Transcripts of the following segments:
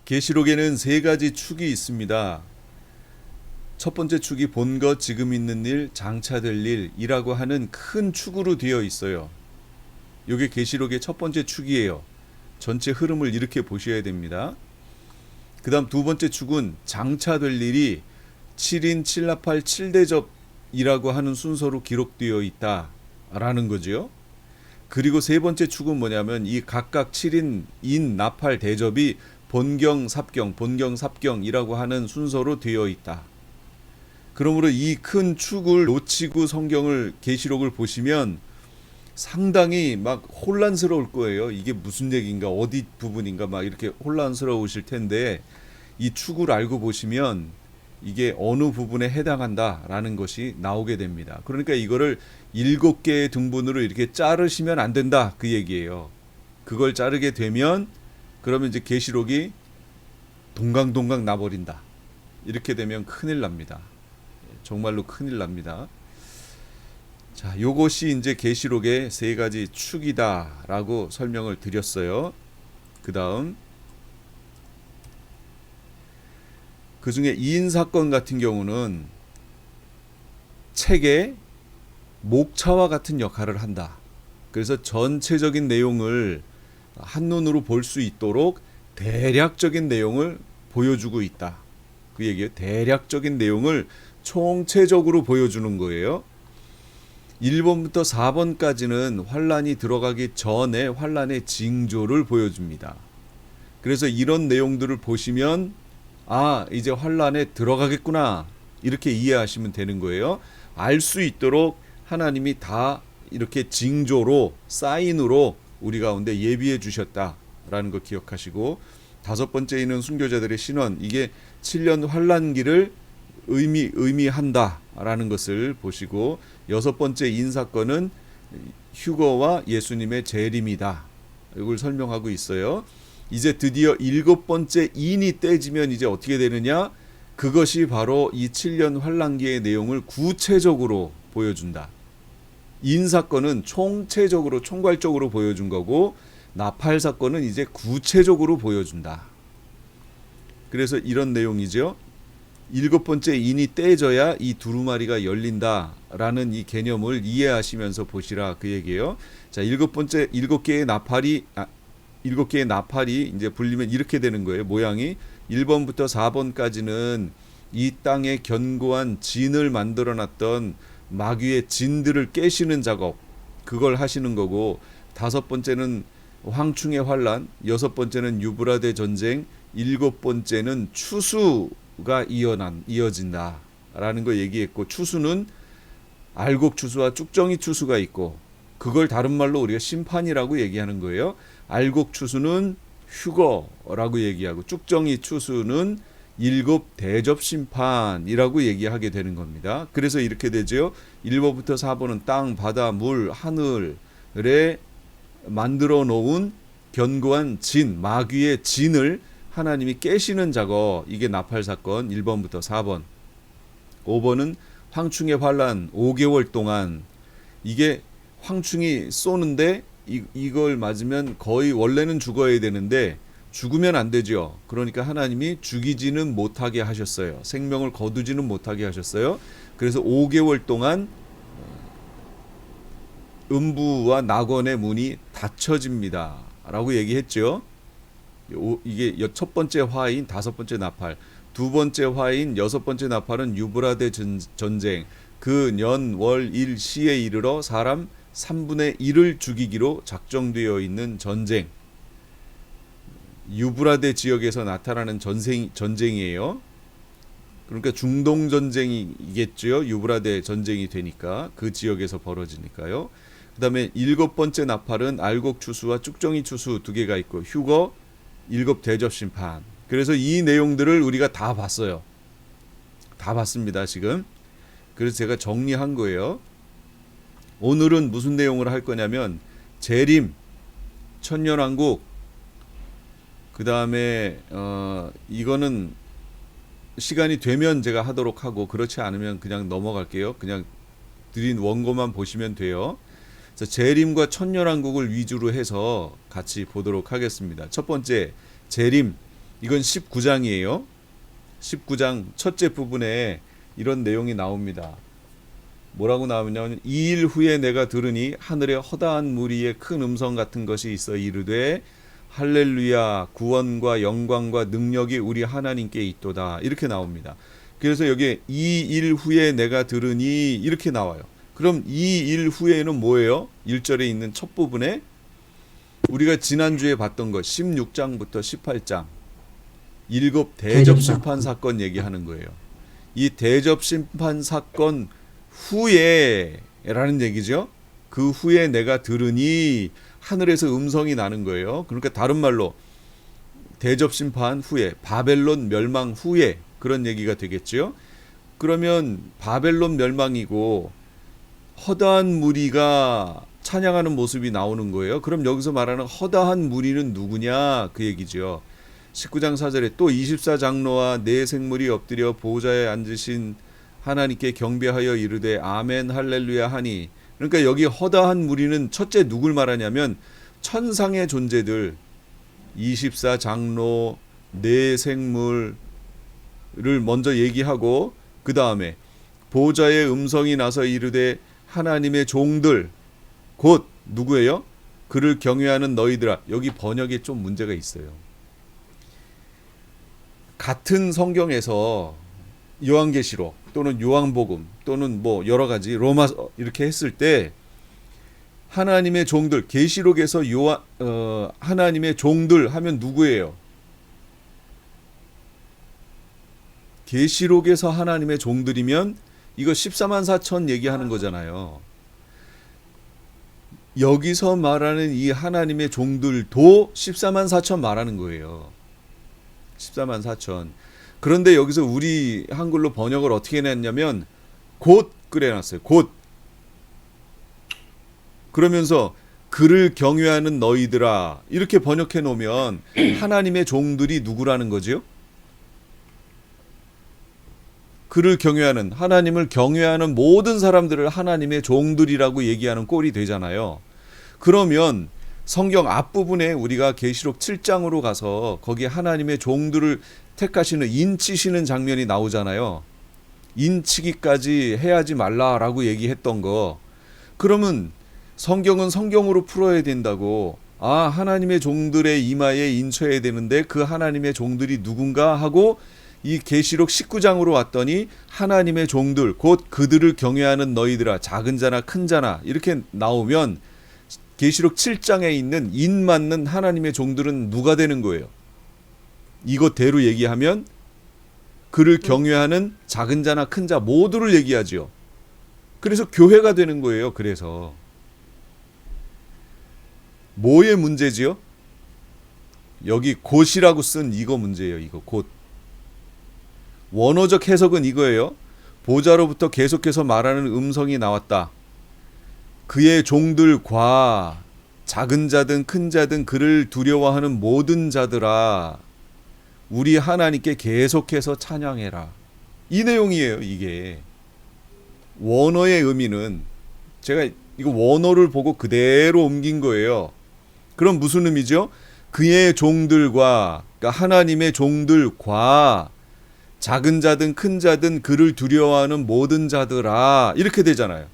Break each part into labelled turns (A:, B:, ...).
A: 계시록에는 세 가지 축이 있습니다. 첫 번째 축이 본 것, 지금 있는 일, 장차될 일이라고 하는 큰 축으로 되어 있어요. 이게 계시록의 첫 번째 축이에요. 전체 흐름을 이렇게 보셔야 됩니다. 그 다음 두 번째 축은 장차될 일이 7인 7나팔 7대접이라고 하는 순서로 기록되어 있다라는 거죠. 그리고 세 번째 축은 뭐냐면 이 각각 7인 인 나팔 대접이 본경 삽경이라고 하는 순서로 되어 있다. 그러므로 이 큰 축을 놓치고 성경을 계시록을 보시면 상당히 막 혼란스러울 거예요. 이게 무슨 얘기인가, 어디 부분인가 막 이렇게 혼란스러우실 텐데, 이 축을 알고 보시면 이게 어느 부분에 해당한다라는 것이 나오게 됩니다. 그러니까 이거를 7개의 등분으로 이렇게 자르시면 안 된다, 그 얘기예요. 그걸 자르게 되면 그러면 이제 계시록이 동강동강 나버린다. 이렇게 되면 큰일 납니다. 정말로 큰일 납니다. 자, 요것이 이제 계시록의 세 가지 축이다라고 설명을 드렸어요. 그다음 그 중에 이인 사건 같은 경우는 책의 목차와 같은 역할을 한다. 그래서 전체적인 내용을 한눈으로 볼 수 있도록 대략적인 내용을 보여주고 있다. 그 얘기예요. 대략적인 내용을 총체적으로 보여주는 거예요. 1번부터 4번까지는 환란이 들어가기 전에 환란의 징조를 보여줍니다. 그래서 이런 내용들을 보시면 이제 환란에 들어가겠구나, 이렇게 이해하시면 되는 거예요. 알 수 있도록 하나님이 다 이렇게 징조로, 사인으로 우리 가운데 예비해 주셨다라는 거 기억하시고, 다섯 번째는 순교자들의 신원, 이게 7년 환란기를 의미한다라는 것을 보시고, 여섯 번째 인사건은 휴거와 예수님의 재림이다. 이걸 설명하고 있어요. 이제 드디어 일곱 번째 인이 떼지면 이제 어떻게 되느냐? 그것이 바로 이 7년 환란기의 내용을 구체적으로 보여준다. 인사건은 총체적으로, 총괄적으로 보여준 거고, 나팔 사건은 이제 구체적으로 보여준다. 그래서 이런 내용이죠. 일곱 번째 인이 떼져야 이 두루마리가 열린다라는 이 개념을 이해하시면서 보시라, 그 얘기예요. 자, 일곱 개의 나팔이 이제 불리면 이렇게 되는 거예요. 모양이 1번부터 4번까지는 이 땅에 견고한 진을 만들어 놨던 마귀의 진들을 깨시는 작업, 그걸 하시는 거고, 다섯 번째는 황충의 환란, 여섯 번째는 유브라데 전쟁, 일곱 번째는 추수가 이어진다라는 거 얘기했고, 추수는 알곡 추수와 쭉정이 추수가 있고, 그걸 다른 말로 우리가 심판이라고 얘기하는 거예요. 알곡 추수는 휴거라고 얘기하고, 쭉정이 추수는 일곱 대접 심판이라고 얘기하게 되는 겁니다. 그래서 이렇게 되죠. 1번부터 4번은 땅, 바다, 물, 하늘에 만들어 놓은 견고한 진, 마귀의 진을 하나님이 깨시는 작업, 이게 나팔 사건 1번부터 4번. 5번은 황충의 환란 5개월 동안, 이게 황충이 쏘는데 이걸 맞으면 거의 원래는 죽어야 되는데 죽으면 안 되죠. 그러니까 하나님이 죽이지는 못하게 하셨어요. 생명을 거두지는 못하게 하셨어요. 그래서 5개월 동안 음부와 낙원의 문이 닫혀집니다 라고 얘기했죠. 이게 첫 번째 화인 다섯 번째 나팔, 두 번째 화인 여섯 번째 나팔은 유브라데 전쟁, 그 년, 월, 일, 시에 이르러 사람 3분의 1을 죽이기로 작정되어 있는 전쟁, 유브라데 지역에서 나타나는 전쟁이에요. 그러니까 중동 전쟁이겠죠. 유브라데 전쟁이 되니까, 그 지역에서 벌어지니까요. 그 다음에 일곱 번째 나팔은 알곡 추수와 쭉정이 추수 두 개가 있고, 휴거, 일곱 대접 심판. 그래서 이 내용들을 우리가 다 봤어요. 다 봤습니다, 지금. 그래서 제가 정리한 거예요. 오늘은 무슨 내용을 할 거냐면, 재림, 천년왕국, 그 다음에 이거는 시간이 되면 제가 하도록 하고, 그렇지 않으면 그냥 넘어갈게요. 그냥 드린 원고만 보시면 돼요. 그래서 재림과 천년왕국을 위주로 해서 같이 보도록 하겠습니다. 첫 번째, 재림. 이건 19장이에요. 19장 첫째 부분에 이런 내용이 나옵니다. 뭐라고 나오냐면 이 일 후에 내가 들으니 하늘에 허다한 무리의 큰 음성 같은 것이 있어 이르되 할렐루야 구원과 영광과 능력이 우리 하나님께 있도다 이렇게 나옵니다. 그래서 여기에 이 일 후에 내가 들으니 이렇게 나와요. 그럼 이 일 후에는 뭐예요? 1절에 있는 첫 부분에 우리가 지난주에 봤던 것 16장부터 18장 일곱 대접 심판 사건 얘기하는 거예요. 이 대접 심판 사건 후에라는 얘기죠. 그 후에 내가 들으니 하늘에서 음성이 나는 거예요. 그러니까 다른 말로 대접 심판 후에 바벨론 멸망 후에 그런 얘기가 되겠죠. 그러면 바벨론 멸망이고 허다한 무리가 찬양하는 모습이 나오는 거예요. 그럼 여기서 말하는 허다한 무리는 누구냐 그 얘기죠. 19장 4절에 또 24장로와 네 생물이 엎드려 보좌에 앉으신 하나님께 경배하여 이르되 아멘 할렐루야 하니 그러니까 여기 허다한 무리는 첫째 누굴 말하냐면 천상의 존재들 24장로 네 생물을 먼저 얘기하고 그 다음에 보좌의 음성이 나서 이르되 하나님의 종들 곧 누구예요? 그를 경외하는 너희들아. 여기 번역에 좀 문제가 있어요. 같은 성경에서 요한계시록 또는 요한복음 또는 뭐 여러 가지 로마서 이렇게 했을 때 하나님의 종들 계시록에서 하나님의 종들 하면 누구예요? 계시록에서 하나님의 종들이면 이거 14만 4천 얘기하는 거잖아요. 여기서 말하는 이 하나님의 종들도 14만 4천 말하는 거예요. 14만 4천. 그런데 여기서 우리 한글로 번역을 어떻게 냈냐면 곧 그래놨어요. 곧. 그러면서 그를 경외하는 너희들아 이렇게 번역해 놓으면 하나님의 종들이 누구라는 거죠? 그를 경외하는 하나님을 경외하는 모든 사람들을 하나님의 종들이라고 얘기하는 꼴이 되잖아요. 그러면 성경 앞부분에 우리가 계시록 7장으로 가서 거기에 하나님의 종들을 택하시는 인치시는 장면이 나오잖아요. 인치기까지 해야지 말라라고 얘기했던 거. 그러면 성경은 성경으로 풀어야 된다고. 아, 하나님의 종들의 이마에 인쳐야 되는데 그 하나님의 종들이 누군가 하고 이 계시록 19장으로 왔더니 하나님의 종들 곧 그들을 경외하는 너희들아 작은 자나 큰 자나 이렇게 나오면 계시록 7장에 있는 인 맞는 하나님의 종들은 누가 되는 거예요? 이것대로 얘기하면 그를 경외하는 작은 자나 큰 자 모두를 얘기하지요. 그래서 교회가 되는 거예요. 그래서 뭐의 문제지요? 여기 곧이라고 쓴 이거 문제예요. 이거 곧. 원어적 해석은 이거예요. 보좌로부터 계속해서 말하는 음성이 나왔다. 그의 종들과 작은 자든 큰 자든 그를 두려워하는 모든 자들아 우리 하나님께 계속해서 찬양해라. 이 내용이에요. 이게 원어의 의미는 제가 이거 원어를 보고 그대로 옮긴 거예요. 그럼 무슨 의미죠? 그의 종들과 그러니까 하나님의 종들과 작은 자든 큰 자든 그를 두려워하는 모든 자들아 이렇게 되잖아요.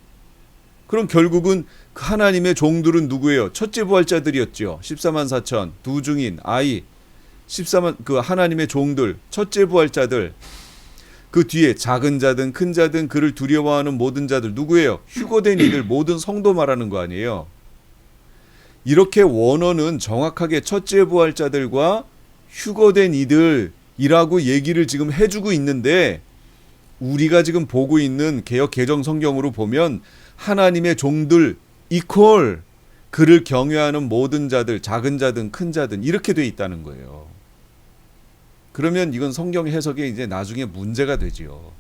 A: 그럼 결국은 그 하나님의 종들은 누구예요? 첫째 부활자들이었죠. 14만 4천 두 증인 아이 14만 그 하나님의 종들 첫째 부활자들 그 뒤에 작은 자든 큰 자든 그를 두려워하는 모든 자들 누구예요? 휴거된 이들 모든 성도 말하는 거 아니에요. 이렇게 원어는 정확하게 첫째 부활자들과 휴거된 이들이라고 얘기를 지금 해주고 있는데 우리가 지금 보고 있는 개역 개정 성경으로 보면 하나님의 종들 이퀄 그를 경외하는 모든 자들 작은 자든 큰 자든 이렇게 돼 있다는 거예요. 그러면 이건 성경 해석에 이제 나중에 문제가 되지요.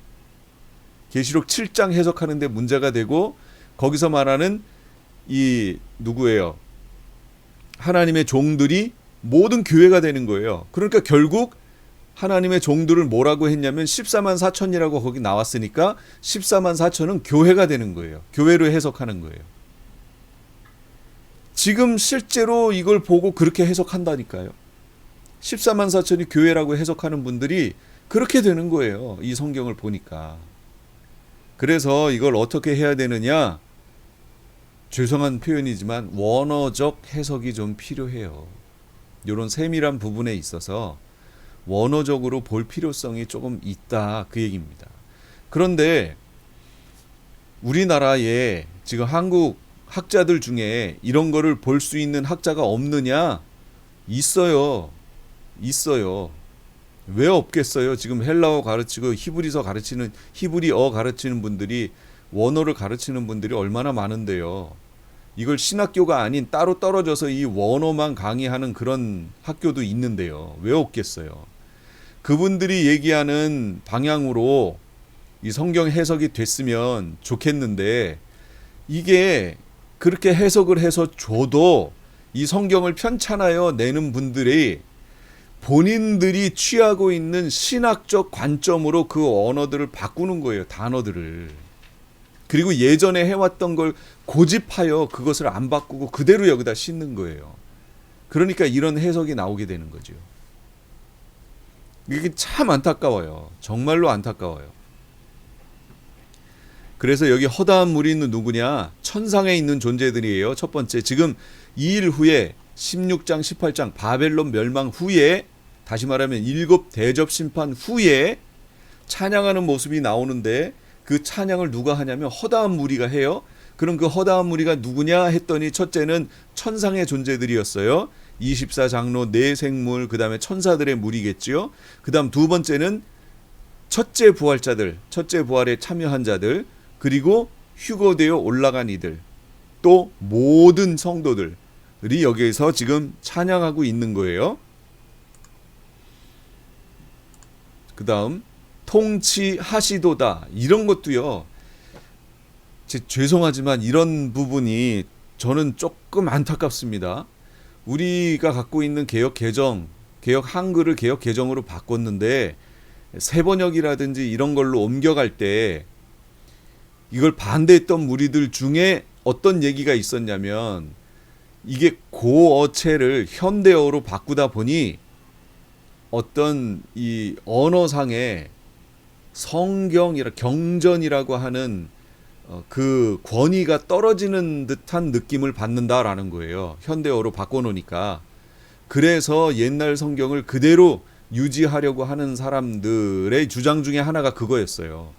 A: 계시록 7장 해석하는데 문제가 되고 거기서 말하는 이 누구예요? 하나님의 종들이 모든 교회가 되는 거예요. 그러니까 결국 하나님의 종들을 뭐라고 했냐면 14만 4천이라고 거기 나왔으니까 14만 4천은 교회가 되는 거예요. 교회로 해석하는 거예요. 지금 실제로 이걸 보고 그렇게 해석한다니까요. 14만 4천이 교회라고 해석하는 분들이 그렇게 되는 거예요. 이 성경을 보니까. 그래서 이걸 어떻게 해야 되느냐? 죄송한 표현이지만 원어적 해석이 좀 필요해요. 이런 세밀한 부분에 있어서 원어적으로 볼 필요성이 조금 있다, 그 얘기입니다. 그런데 우리나라에 지금 한국 학자들 중에 이런 거를 볼 수 있는 학자가 없느냐? 있어요. 있어요. 왜 없겠어요? 지금 헬라어 가르치고 히브리서 가르치는, 히브리어 가르치는 분들이, 원어를 가르치는 분들이 얼마나 많은데요. 이걸 신학교가 아닌 따로 떨어져서 이 원어만 강의하는 그런 학교도 있는데요. 왜 없겠어요? 그분들이 얘기하는 방향으로 이 성경 해석이 됐으면 좋겠는데, 이게 그렇게 해석을 해서 줘도 이 성경을 편찬하여 내는 분들이 본인들이 취하고 있는 신학적 관점으로 그 언어들을 바꾸는 거예요. 단어들을. 그리고 예전에 해왔던 걸 고집하여 그것을 안 바꾸고 그대로 여기다 싣는 거예요. 그러니까 이런 해석이 나오게 되는 거죠. 이게 참 안타까워요. 정말로 안타까워요. 그래서 여기 허다한 무리는 누구냐? 천상에 있는 존재들이에요. 첫 번째, 지금 2일 후에 16장 18장 바벨론 멸망 후에, 다시 말하면 7 대접 심판 후에 찬양하는 모습이 나오는데, 그 찬양을 누가 하냐면 허다한 무리가 해요. 그럼 그 허다한 무리가 누구냐 했더니, 첫째는 천상의 존재들이었어요. 24장로, 네 생물, 그 다음에 천사들의 무리겠지요. 그 다음 두 번째는 첫째 부활자들, 첫째 부활에 참여한 자들, 그리고 휴거되어 올라간 이들, 또 모든 성도들이 여기에서 지금 찬양하고 있는 거예요. 그 다음 통치하시도다, 이런 것도요, 죄송하지만 이런 부분이 저는 조금 안타깝습니다. 우리가 갖고 있는 개역 개정, 개역 한글을 개역 개정으로 바꿨는데 세번역이라든지 이런 걸로 옮겨갈 때 이걸 반대했던 무리들 중에 어떤 얘기가 있었냐면, 이게 고어체를 현대어로 바꾸다 보니 어떤 이 언어상의 성경이라 경전이라고 하는 그 권위가 떨어지는 듯한 느낌을 받는다라는 거예요. 현대어로 바꿔놓으니까. 그래서 옛날 성경을 그대로 유지하려고 하는 사람들의 주장 중에 하나가 그거였어요.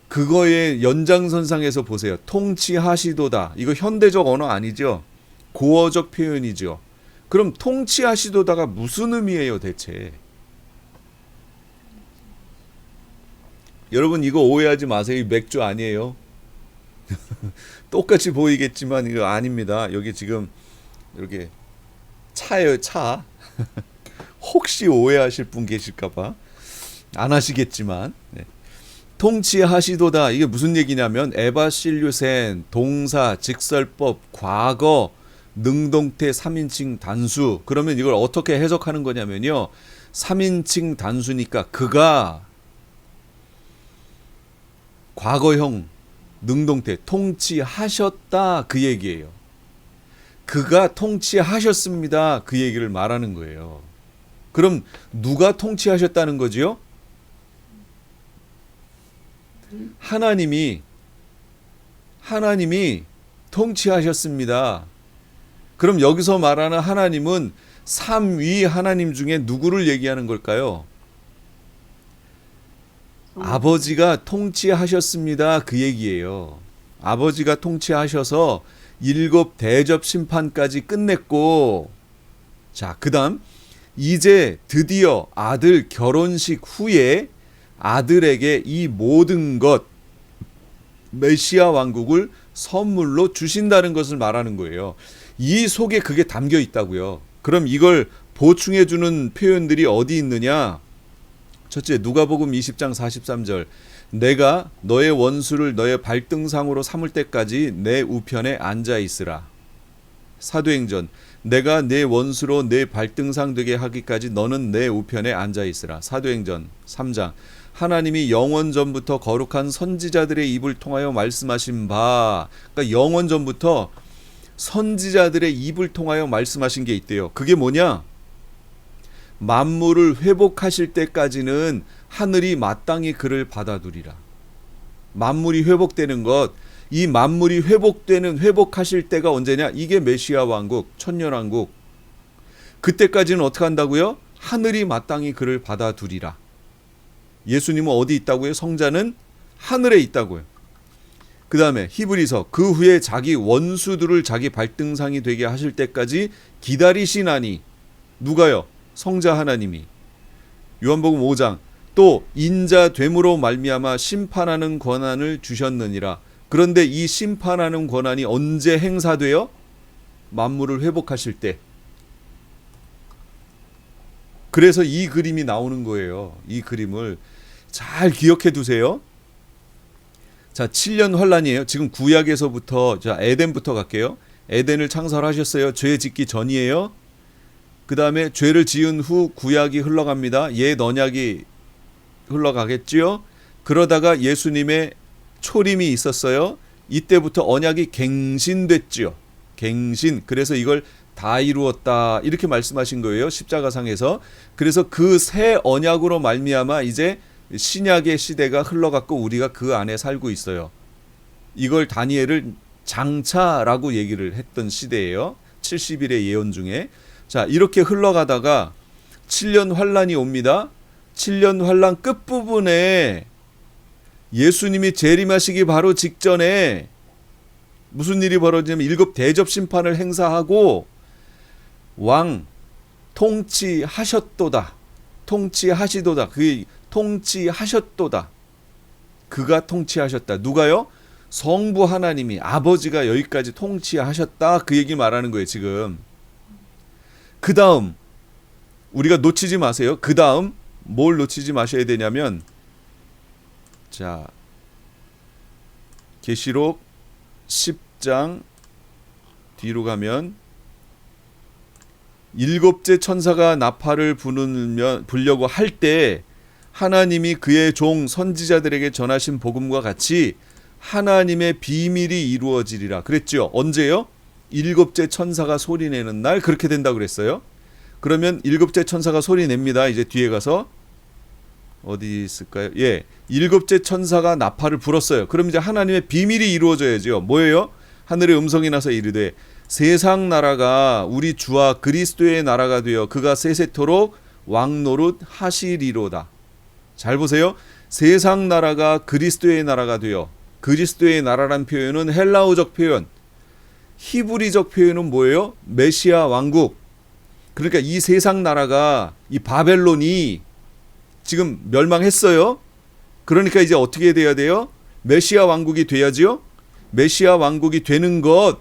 A: 그거의 연장선상에서 보세요. 통치하시도다. 이거 현대적 언어 아니죠? 고어적 표현이죠. 그럼 통치하시도다가 무슨 의미예요, 대체? 여러분, 이거 오해하지 마세요. 이 맥주 아니에요. 똑같이 보이겠지만 이거 아닙니다. 여기 지금 이렇게 차예요, 차. 혹시 오해하실 분 계실까봐 안 하시겠지만, 네. 통치하시도다, 이게 무슨 얘기냐면 에바실류센, 동사, 직설법, 과거, 능동태, 3인칭 단수. 그러면 이걸 어떻게 해석하는 거냐면요, 3인칭 단수니까 그가 과거형 능동태 통치하셨다, 그 얘기예요. 그가 통치하셨습니다, 그 얘기를 말하는 거예요. 그럼 누가 통치하셨다는 거지요? 하나님이 통치하셨습니다. 그럼 여기서 말하는 하나님은 삼위 하나님 중에 누구를 얘기하는 걸까요? 아버지가 통치하셨습니다, 그 얘기예요. 아버지가 통치하셔서 7 대접 심판까지 끝냈고, 자, 그 다음 이제 드디어 아들 결혼식 후에 아들에게 이 모든 것, 메시아 왕국을 선물로 주신다는 것을 말하는 거예요. 이 속에 그게 담겨 있다고요. 그럼 이걸 보충해 주는 표현들이 어디 있느냐? 첫째, 누가복음 20장 43절. 내가 너의 원수를 너의 발등상으로 삼을 때까지 내 우편에 앉아 있으라. 사도행전. 내가 내 원수로 내 발등상 되게 하기까지 너는 내 우편에 앉아 있으라. 사도행전 3장. 하나님이 영원 전부터 거룩한 선지자들의 입을 통하여 말씀하신 바, 그러니까 영원 전부터 선지자들의 입을 통하여 말씀하신 게 있대요. 그게 뭐냐? 만물을 회복하실 때까지는 하늘이 마땅히 그를 받아두리라. 만물이 회복되는 것, 이 만물이 회복하실 때가 언제냐? 이게 메시아 왕국, 천년왕국. 그때까지는 어떻게 한다고요? 하늘이 마땅히 그를 받아두리라. 예수님은 어디 있다고요? 성자는 하늘에 있다고요. 그 다음에 히브리서, 그 후에 자기 원수들을 자기 발등상이 되게 하실 때까지 기다리시나니. 누가요? 성자 하나님이. 요한복음 5장, 또 인자 됨으로 말미암아 심판하는 권한을 주셨느니라. 그런데 이 심판하는 권한이 언제 행사돼요? 만물을 회복하실 때. 그래서 이 그림이 나오는 거예요. 이 그림을 잘 기억해 두세요. 자, 7년 환란이에요. 지금 구약에서부터, 자, 에덴부터 갈게요. 에덴을 창설하셨어요. 죄 짓기 전이에요. 그 다음에 죄를 지은 후 구약이 흘러갑니다. 옛 언약이 흘러가겠지요. 그러다가 예수님의 초림이 있었어요. 이때부터 언약이 갱신됐지요. 갱신. 그래서 이걸 다 이루었다 이렇게 말씀하신 거예요. 십자가상에서. 그래서 그 새 언약으로 말미암아 이제 신약의 시대가 흘러갔고 우리가 그 안에 살고 있어요. 이걸 다니엘을 장차라고 얘기를 했던 시대예요. 70일의 예언 중에. 자, 이렇게 흘러가다가 7년 환란이 옵니다. 7년 환란 끝부분에 예수님이 재림하시기 바로 직전에 무슨 일이 벌어지냐면 7 대접 심판을 행사하고 왕 통치하셨도다. 통치하시도다. 그 통치하셨도다. 그가 통치하셨다. 누가요? 성부 하나님이, 아버지가 여기까지 통치하셨다. 그 얘기 말하는 거예요, 지금. 그 다음 우리가 놓치지 마세요. 그 다음 뭘 놓치지 마셔야 되냐면, 자, 계시록 10장 뒤로 가면 7째 천사가 나팔을 불려고 할 때 하나님이 그의 종 선지자들에게 전하신 복음과 같이 하나님의 비밀이 이루어지리라 그랬죠. 언제요? 7째 천사가 소리내는 날 그렇게 된다고 그랬어요. 그러면 7째 천사가 소리냅니다. 이제 뒤에 가서 어디 있을까요? 예, 7째 천사가 나팔을 불었어요. 그럼 이제 하나님의 비밀이 이루어져야죠. 뭐예요? 하늘의 음성이 나서 이르되 세상 나라가 우리 주와 그리스도의 나라가 되어 그가 세세토록 왕노릇 하시리로다. 잘 보세요. 세상 나라가 그리스도의 나라가 되어, 그리스도의 나라란 표현은 헬라어적 표현, 히브리적 표현은 뭐예요? 메시아 왕국. 그러니까 이 세상 나라가, 이 바벨론이 지금 멸망했어요. 그러니까 이제 어떻게 돼야 돼요? 메시아 왕국이 돼야지요. 메시아 왕국이 되는 것,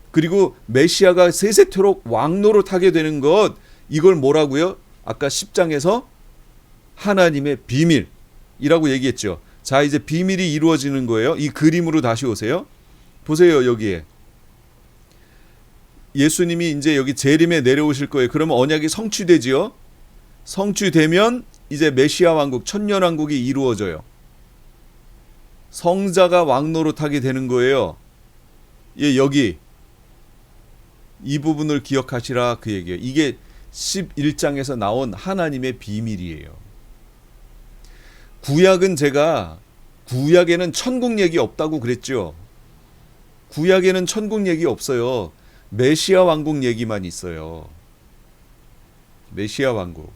A: 그리고 메시아가 세세토록 왕노릇하게 되는 것, 이걸 뭐라고요? 아까 10장에서 하나님의 비밀이라고 얘기했죠. 자, 이제 비밀이 이루어지는 거예요. 이 그림으로 다시 오세요. 보세요. 여기에 예수님이 이제 여기 재림에 내려오실 거예요. 그러면 언약이 성취되지요. 성취되면 이제 메시아 왕국, 천년 왕국이 이루어져요. 성자가 왕노릇하게 되는 거예요. 예, 여기 이 부분을 기억하시라 그 얘기예요. 이게 11장에서 나온 하나님의 비밀이에요. 구약은 제가 구약에는 천국 얘기 없다고 그랬죠. 구약에는 천국 얘기 없어요. 메시아 왕국 얘기만 있어요. 메시아 왕국.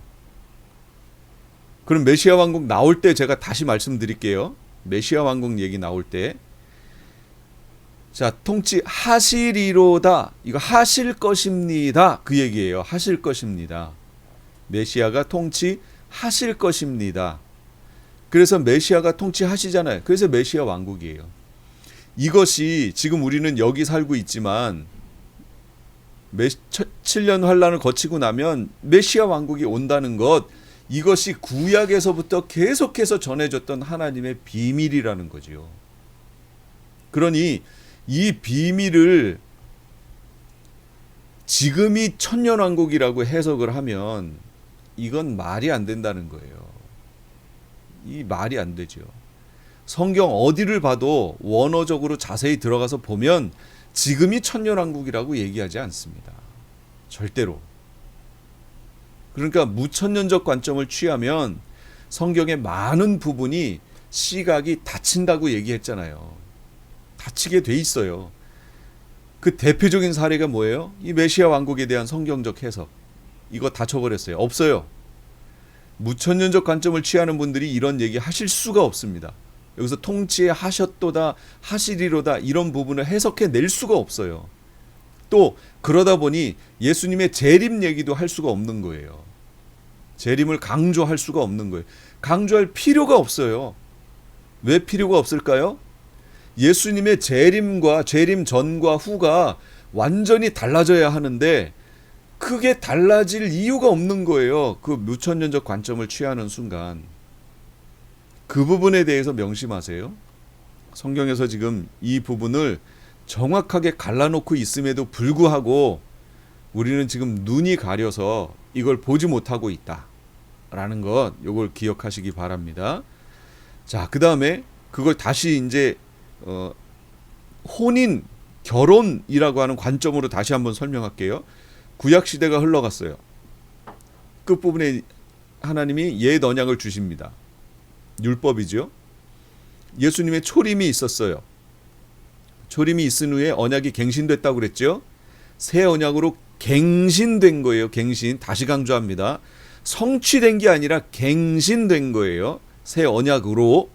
A: 그럼 메시아 왕국 나올 때 제가 다시 말씀드릴게요. 메시아 왕국 얘기 나올 때, 자, 통치하시리로다. 이거 하실 것입니다. 그 얘기예요. 하실 것입니다. 메시아가 통치하실 것입니다. 그래서 메시아가 통치하시잖아요. 그래서 메시아 왕국이에요. 이것이 지금 우리는 여기 살고 있지만 7년 환란을 거치고 나면 메시아 왕국이 온다는 것, 이것이 구약에서부터 계속해서 전해졌던 하나님의 비밀이라는 거죠. 그러니 이 비밀을 지금이 천년왕국이라고 해석을 하면 이건 말이 안 된다는 거예요. 이 말이 안 되죠. 성경 어디를 봐도 원어적으로 자세히 들어가서 보면 지금이 천년왕국이라고 얘기하지 않습니다. 절대로. 그러니까 무천년적 관점을 취하면 성경의 많은 부분이 시각이 닫힌다고 얘기했잖아요. 닫히게 돼 있어요. 그 대표적인 사례가 뭐예요? 이 메시아 왕국에 대한 성경적 해석. 이거 닫혀버렸어요. 없어요. 무천년적 관점을 취하는 분들이 이런 얘기 하실 수가 없습니다. 여기서 통치에 하셨도다, 하시리로다 이런 부분을 해석해 낼 수가 없어요. 또 그러다 보니 예수님의 재림 얘기도 할 수가 없는 거예요. 재림을 강조할 수가 없는 거예요. 강조할 필요가 없어요. 왜 필요가 없을까요? 예수님의 재림과 재림 전과 후가 완전히 달라져야 하는데 크게 달라질 이유가 없는 거예요. 그 무천년적 관점을 취하는 순간. 그 부분에 대해서 명심하세요. 성경에서 지금 이 부분을 정확하게 갈라놓고 있음에도 불구하고 우리는 지금 눈이 가려서 이걸 보지 못하고 있다라는 것, 이걸 기억하시기 바랍니다. 자, 그 다음에 그걸 다시 이제 혼인, 결혼이라고 하는 관점으로 다시 한번 설명할게요. 구약 시대가 흘러갔어요. 끝부분에 하나님이 옛 언약을 주십니다. 율법이죠. 예수님의 초림이 있었어요. 초림이 있은 후에 언약이 갱신됐다고 그랬죠. 새 언약으로 갱신된 거예요. 갱신. 다시 강조합니다. 성취된 게 아니라 갱신된 거예요. 새 언약으로.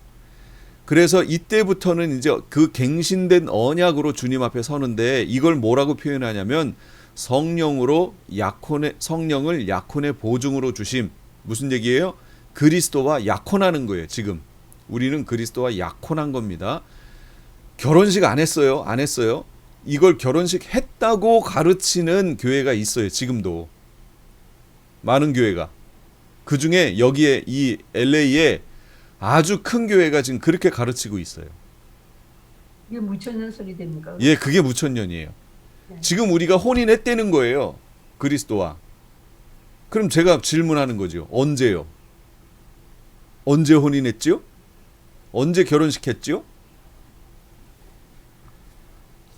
A: 그래서 이때부터는 이제 그 갱신된 언약으로 주님 앞에 서는데 이걸 뭐라고 표현하냐면 성령을 약혼의 보증으로 주심. 무슨 얘기예요? 그리스도와 약혼하는 거예요. 지금 우리는 그리스도와 약혼한 겁니다. 결혼식 안 했어요. 안 했어요. 이걸 결혼식 했다고 가르치는 교회가 있어요. 지금도 많은 교회가. 그 중에 여기에 이 LA에 아주 큰 교회가 지금 그렇게 가르치고 있어요.
B: 이게 무천년 소리 됩니까?
A: 예, 그게 무천년이에요.
B: 네.
A: 지금 우리가 혼인했다는 거예요. 그리스도와. 그럼 제가 질문하는 거죠. 언제요? 언제 혼인했지요? 언제 결혼식했지요?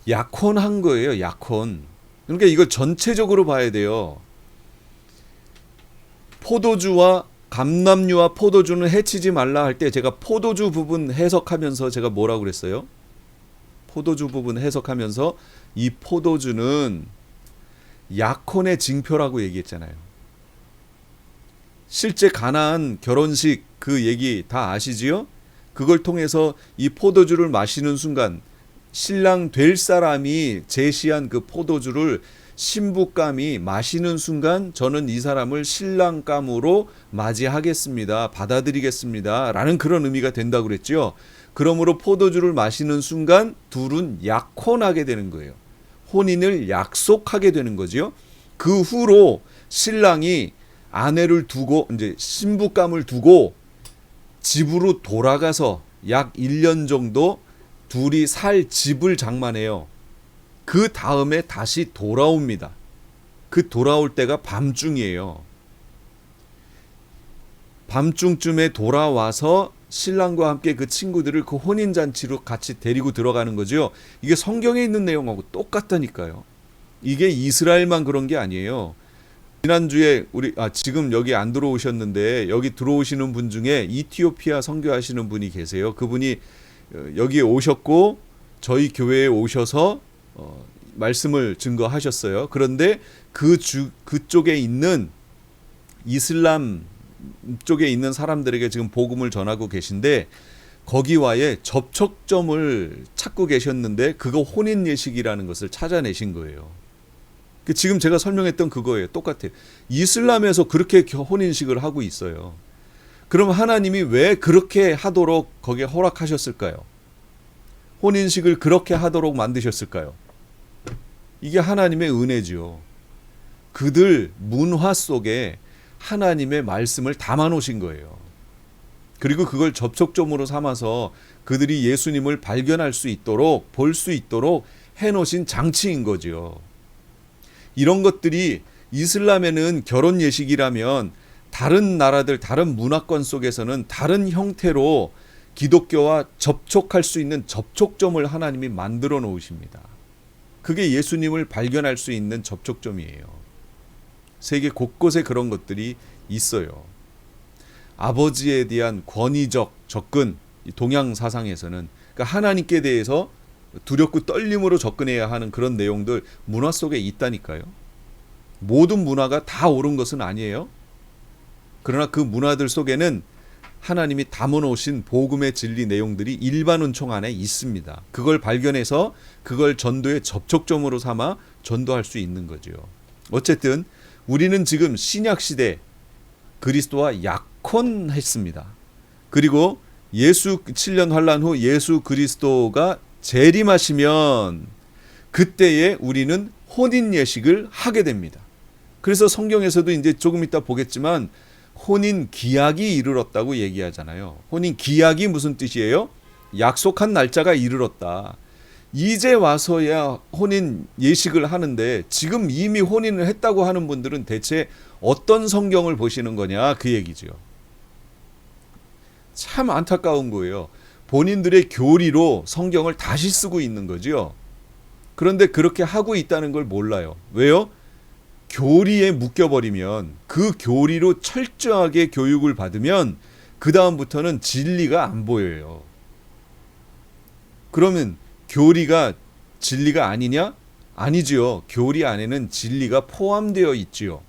A: 약혼한 거예요. 약혼. 그러니까 이걸 전체적으로 봐야 돼요. 포도주와 감람류와 포도주는 해치지 말라 할 때 제가 포도주 부분 해석하면서 제가 뭐라고 그랬어요? 포도주 부분 해석하면서 이 포도주는 약혼의 징표라고 얘기했잖아요. 실제 가나안 결혼식 그 얘기 다 아시지요? 그걸 통해서 이 포도주를 마시는 순간 신랑 될 사람이 제시한 그 포도주를 신부감이 마시는 순간 저는 이 사람을 신랑감으로 맞이하겠습니다. 받아들이겠습니다. 라는 그런 의미가 된다고 그랬죠. 그러므로 포도주를 마시는 순간 둘은 약혼하게 되는 거예요. 혼인을 약속하게 되는 거죠. 그 후로 신랑이 아내를 두고 이제 신부감을 두고 집으로 돌아가서 약 1년 정도 둘이 살 집을 장만해요. 그 다음에 다시 돌아옵니다. 그 돌아올 때가 밤중이에요. 밤중쯤에 돌아와서 신랑과 함께 그 친구들을 그 혼인잔치로 같이 데리고 들어가는 거죠. 이게 성경에 있는 내용하고 똑같다니까요. 이게 이스라엘만 그런 게 아니에요. 지난주에 지금 여기 안 들어오셨는데 여기 들어오시는 분 중에 이티오피아 선교하시는 분이 계세요. 그분이 여기에 오셨고 저희 교회에 오셔서 말씀을 증거하셨어요. 그런데 그쪽에 있는 이슬람 쪽에 있는 사람들에게 지금 복음을 전하고 계신데 거기와의 접촉점을 찾고 계셨는데 그거 혼인 예식이라는 것을 찾아내신 거예요. 지금 제가 설명했던 그거예요. 똑같아요. 이슬람에서 그렇게 혼인식을 하고 있어요. 그럼 하나님이 왜 그렇게 하도록 거기에 허락하셨을까요? 혼인식을 그렇게 하도록 만드셨을까요? 이게 하나님의 은혜죠. 그들 문화 속에 하나님의 말씀을 담아 놓으신 거예요. 그리고 그걸 접촉점으로 삼아서 그들이 예수님을 발견할 수 있도록 볼 수 있도록 해놓으신 장치인 거죠. 이런 것들이 이슬람에는 결혼 예식이라면 다른 나라들, 다른 문화권 속에서는 다른 형태로 기독교와 접촉할 수 있는 접촉점을 하나님이 만들어 놓으십니다. 그게 예수님을 발견할 수 있는 접촉점이에요. 세계 곳곳에 그런 것들이 있어요. 아버지에 대한 권위적 접근, 동양 사상에서는 그러니까 하나님께 대해서 두렵고 떨림으로 접근해야 하는 그런 내용들 문화 속에 있다니까요. 모든 문화가 다 옳은 것은 아니에요. 그러나 그 문화들 속에는 하나님이 담아놓으신 복음의 진리 내용들이 일반 은총 안에 있습니다. 그걸 발견해서 그걸 전도의 접촉점으로 삼아 전도할 수 있는 거죠. 어쨌든 우리는 지금 신약시대 그리스도와 약혼했습니다. 그리고 예수 7년 환란 후 예수 그리스도가 재림하시면 그때에 우리는 혼인 예식을 하게 됩니다. 그래서 성경에서도 이제 조금 이따 보겠지만 혼인 기약이 이르렀다고 얘기하잖아요. 혼인 기약이 무슨 뜻이에요? 약속한 날짜가 이르렀다. 이제 와서야 혼인 예식을 하는데 지금 이미 혼인을 했다고 하는 분들은 대체 어떤 성경을 보시는 거냐 그 얘기죠. 참 안타까운 거예요. 본인들의 교리로 성경을 다시 쓰고 있는 거죠. 그런데 그렇게 하고 있다는 걸 몰라요. 왜요? 교리에 묶여버리면 그 교리로 철저하게 교육을 받으면 그 다음부터는 진리가 안 보여요. 그러면 교리가 진리가 아니냐? 아니지요. 교리 안에는 진리가 포함되어 있지요.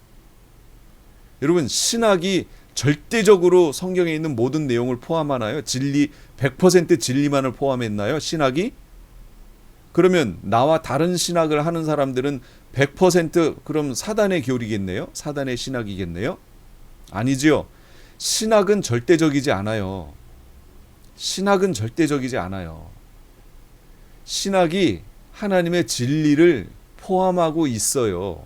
A: 여러분 신학이 절대적으로 성경에 있는 모든 내용을 포함하나요? 진리 100% 진리만을 포함했나요? 신학이? 그러면 나와 다른 신학을 하는 사람들은 100% 그럼 사단의 교리겠네요? 사단의 신학이겠네요? 아니지요. 신학은 절대적이지 않아요. 신학은 절대적이지 않아요. 신학이 하나님의 진리를 포함하고 있어요.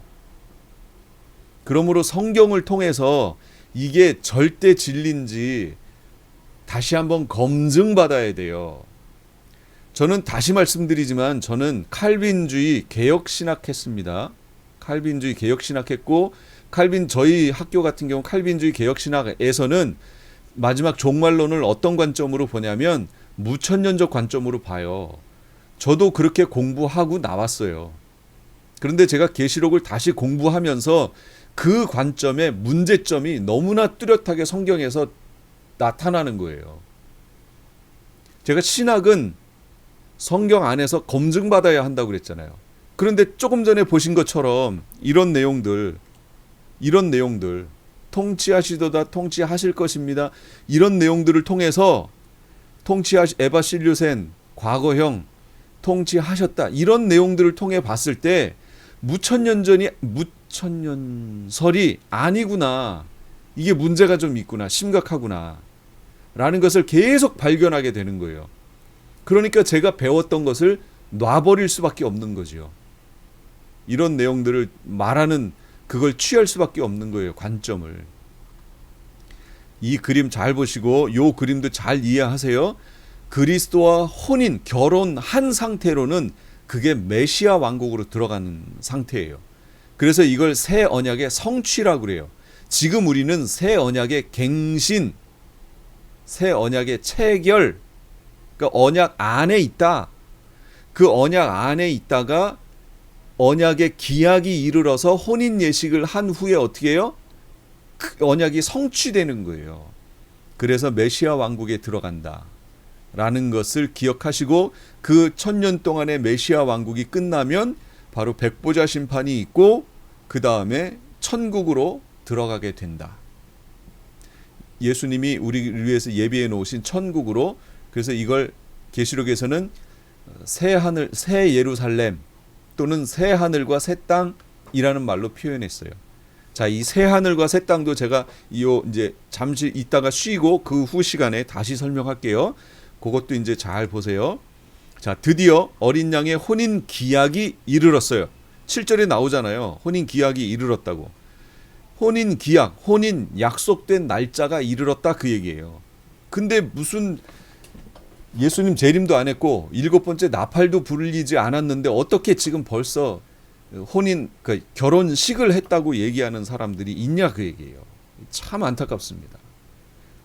A: 그러므로 성경을 통해서 이게 절대 진리인지 다시 한번 검증받아야 돼요. 저는 다시 말씀드리지만 저는 칼빈주의 개혁신학했습니다. 칼빈주의 개혁신학했고 저희 학교 같은 경우 칼빈주의 개혁신학에서는 마지막 종말론을 어떤 관점으로 보냐면 무천년적 관점으로 봐요. 저도 그렇게 공부하고 나왔어요. 그런데 제가 계시록을 다시 공부하면서 그 관점의 문제점이 너무나 뚜렷하게 성경에서 나타나는 거예요. 제가 신학은 성경 안에서 검증받아야 한다고 그랬잖아요. 그런데 조금 전에 보신 것처럼 이런 내용들 통치하시도다 통치하실 것입니다. 이런 내용들을 통해서 에바실류센 과거형 통치하셨다. 이런 내용들을 통해 봤을 때 무천년설이 아니구나. 이게 문제가 좀 있구나. 심각하구나. 라는 것을 계속 발견하게 되는 거예요. 그러니까 제가 배웠던 것을 놔버릴 수밖에 없는 거죠. 이런 내용들을 말하는 그걸 취할 수밖에 없는 거예요. 관점을. 이 그림 잘 보시고 이 그림도 잘 이해하세요. 그리스도와 결혼한 상태로는 그게 메시아 왕국으로 들어가는 상태예요. 그래서 이걸 새 언약의 성취라고 그래요. 지금 우리는 새 언약의 갱신, 새 언약의 체결, 그러니까 언약 안에 있다. 그 언약 안에 있다가 언약의 기약이 이르러서 혼인 예식을 한 후에 어떻게 해요? 그 언약이 성취되는 거예요. 그래서 메시아 왕국에 들어간다. 라는 것을 기억하시고 그 1000년 동안의 메시아 왕국이 끝나면 바로 백보자 심판이 있고 그 다음에 천국으로 들어가게 된다. 예수님이 우리를 위해서 예비해 놓으신 천국으로. 그래서 이걸 계시록에서는 새 하늘, 새 예루살렘 또는 새 하늘과 새 땅이라는 말로 표현했어요. 자, 이 새 하늘과 새 땅도 제가 이제 잠시 있다가 쉬고 그 후 시간에 다시 설명할게요. 그것도 이제 잘 보세요. 자, 드디어 어린 양의 혼인 기약이 이르렀어요. 7절에 나오잖아요. 혼인 기약이 이르렀다고. 혼인 기약, 혼인 약속된 날짜가 이르렀다 그 얘기예요. 근데 무슨 예수님 재림도 안 했고 7번째 나팔도 불리지 않았는데 어떻게 지금 벌써 결혼식을 했다고 얘기하는 사람들이 있냐 그 얘기예요. 참 안타깝습니다.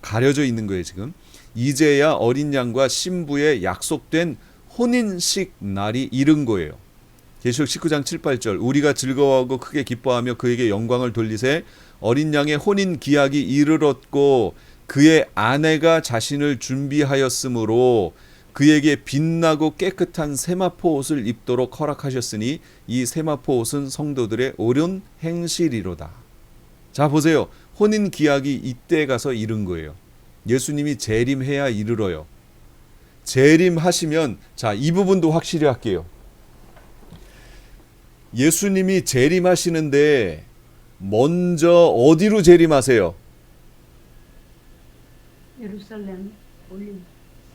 A: 가려져 있는 거예요 지금. 이제야 어린 양과 신부의 약속된 혼인식 날이 이른 거예요. 계시록 19장 7, 8절 우리가 즐거워하고 크게 기뻐하며 그에게 영광을 돌리세 어린 양의 혼인 기약이 이르렀고 그의 아내가 자신을 준비하였으므로 그에게 빛나고 깨끗한 세마포 옷을 입도록 허락하셨으니 이 세마포 옷은 성도들의 옳은 행실이로다. 자 보세요. 혼인 기약이 이때 가서 이른 거예요. 예수님이 재림해야 이르러요. 재림하시면 자 이 부분도 확실히 할게요. 예수님이 재림하시는데 먼저 어디로 재림하세요?
B: 예루살렘 올림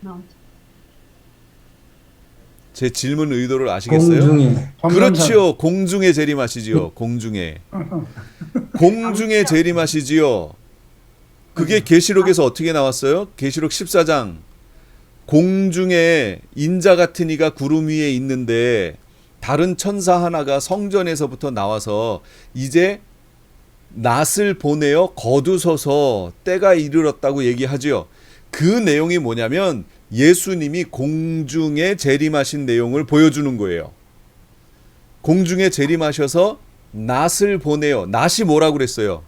B: 마운트.
A: 제 질문 의도를 아시겠어요?
C: 공중에
A: 그렇지요. 공중에 재림하시지요. 공중에. 공중에 재림하시지요. 그게 계시록에서 어떻게 나왔어요? 계시록 14장. 공중에 인자 같은 이가 구름 위에 있는데 다른 천사 하나가 성전에서부터 나와서 이제 낫을 보내어 거두서서 때가 이르렀다고 얘기하지요. 그 내용이 뭐냐면 예수님이 공중에 재림하신 내용을 보여주는 거예요. 공중에 재림하셔서 낫을 보내요. 낫이 뭐라고 그랬어요?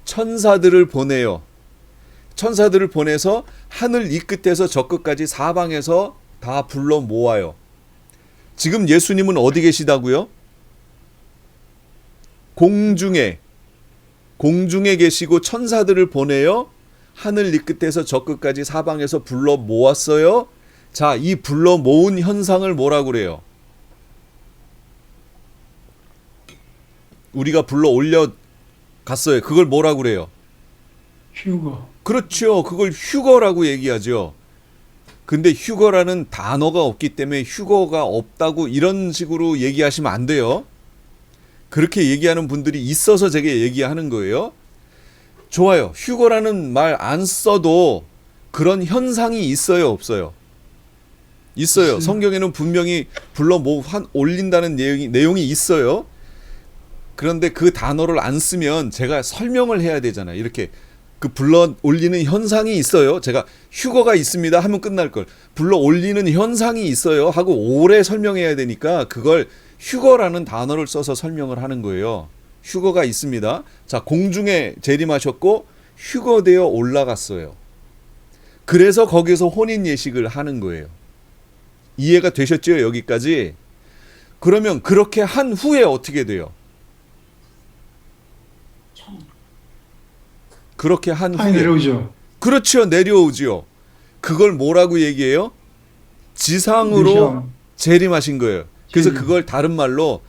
A: 천사들을 보내요. 천사들을 보내서 하늘 이 끝에서 저 끝까지 사방에서 다 불러 모아요. 지금 예수님은 어디 계시다고요? 공중에 계시고 천사들을 보내요. 하늘 이 끝에서 저 끝까지 사방에서 불러 모았어요. 자, 이 불러 모은 현상을 뭐라고 그래요? 우리가 불러 올려 갔어요. 그걸 뭐라고 그래요?
C: 휴거.
A: 그렇죠. 그걸 휴거라고 얘기하죠. 근데 휴거라는 단어가 없기 때문에 휴거가 없다고 이런 식으로 얘기하시면 안 돼요. 그렇게 얘기하는 분들이 있어서 제게 얘기하는 거예요. 좋아요. 휴거라는 말 안 써도 그런 현상이 있어요, 없어요? 있어요. 성경에는 분명히 불러 올린다는 내용이 있어요. 그런데 그 단어를 안 쓰면 제가 설명을 해야 되잖아요. 이렇게 그 불러 올리는 현상이 있어요. 제가 휴거가 있습니다 하면 끝날 걸. 불러 올리는 현상이 있어요 하고 오래 설명해야 되니까 그걸 휴거라는 단어를 써서 설명을 하는 거예요. 휴거가 있습니다. 자, 공중에 재림하셨고 휴거되어 올라갔어요. 그래서 거기서 혼인 예식을 하는 거예요. 이해가 되셨죠? 여기까지? 그러면 그렇게 한 후에 어떻게 돼요? 그렇게 한 후에
C: 내려오죠.
A: 그렇죠. 내려오지요. 그걸 뭐라고 얘기해요? 지상으로 재림하신 거예요. 그래서 그걸 다른 말로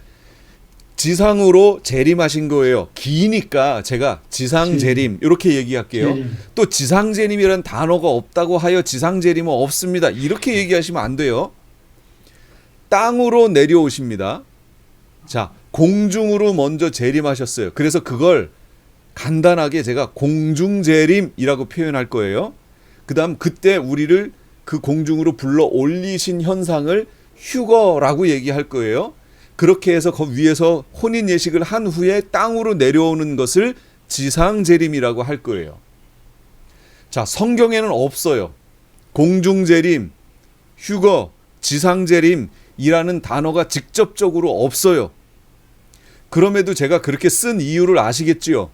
A: 지상으로 재림하신 거예요. 기니까 제가 지상 재림 이렇게 얘기할게요.
C: 재림.
A: 또 지상 재림이라는 단어가 없다고 하여 지상 재림은 없습니다. 이렇게 얘기하시면 안 돼요. 땅으로 내려오십니다. 자, 공중으로 먼저 재림하셨어요. 그래서 그걸 간단하게 제가 공중재림이라고 표현할 거예요. 그다음 그때 우리를 그 공중으로 불러 올리신 현상을 휴거라고 얘기할 거예요. 그렇게 해서 그 위에서 혼인 예식을 한 후에 땅으로 내려오는 것을 지상재림이라고 할 거예요. 자, 성경에는 없어요. 공중재림, 휴거, 지상재림이라는 단어가 직접적으로 없어요. 그럼에도 제가 그렇게 쓴 이유를 아시겠지요?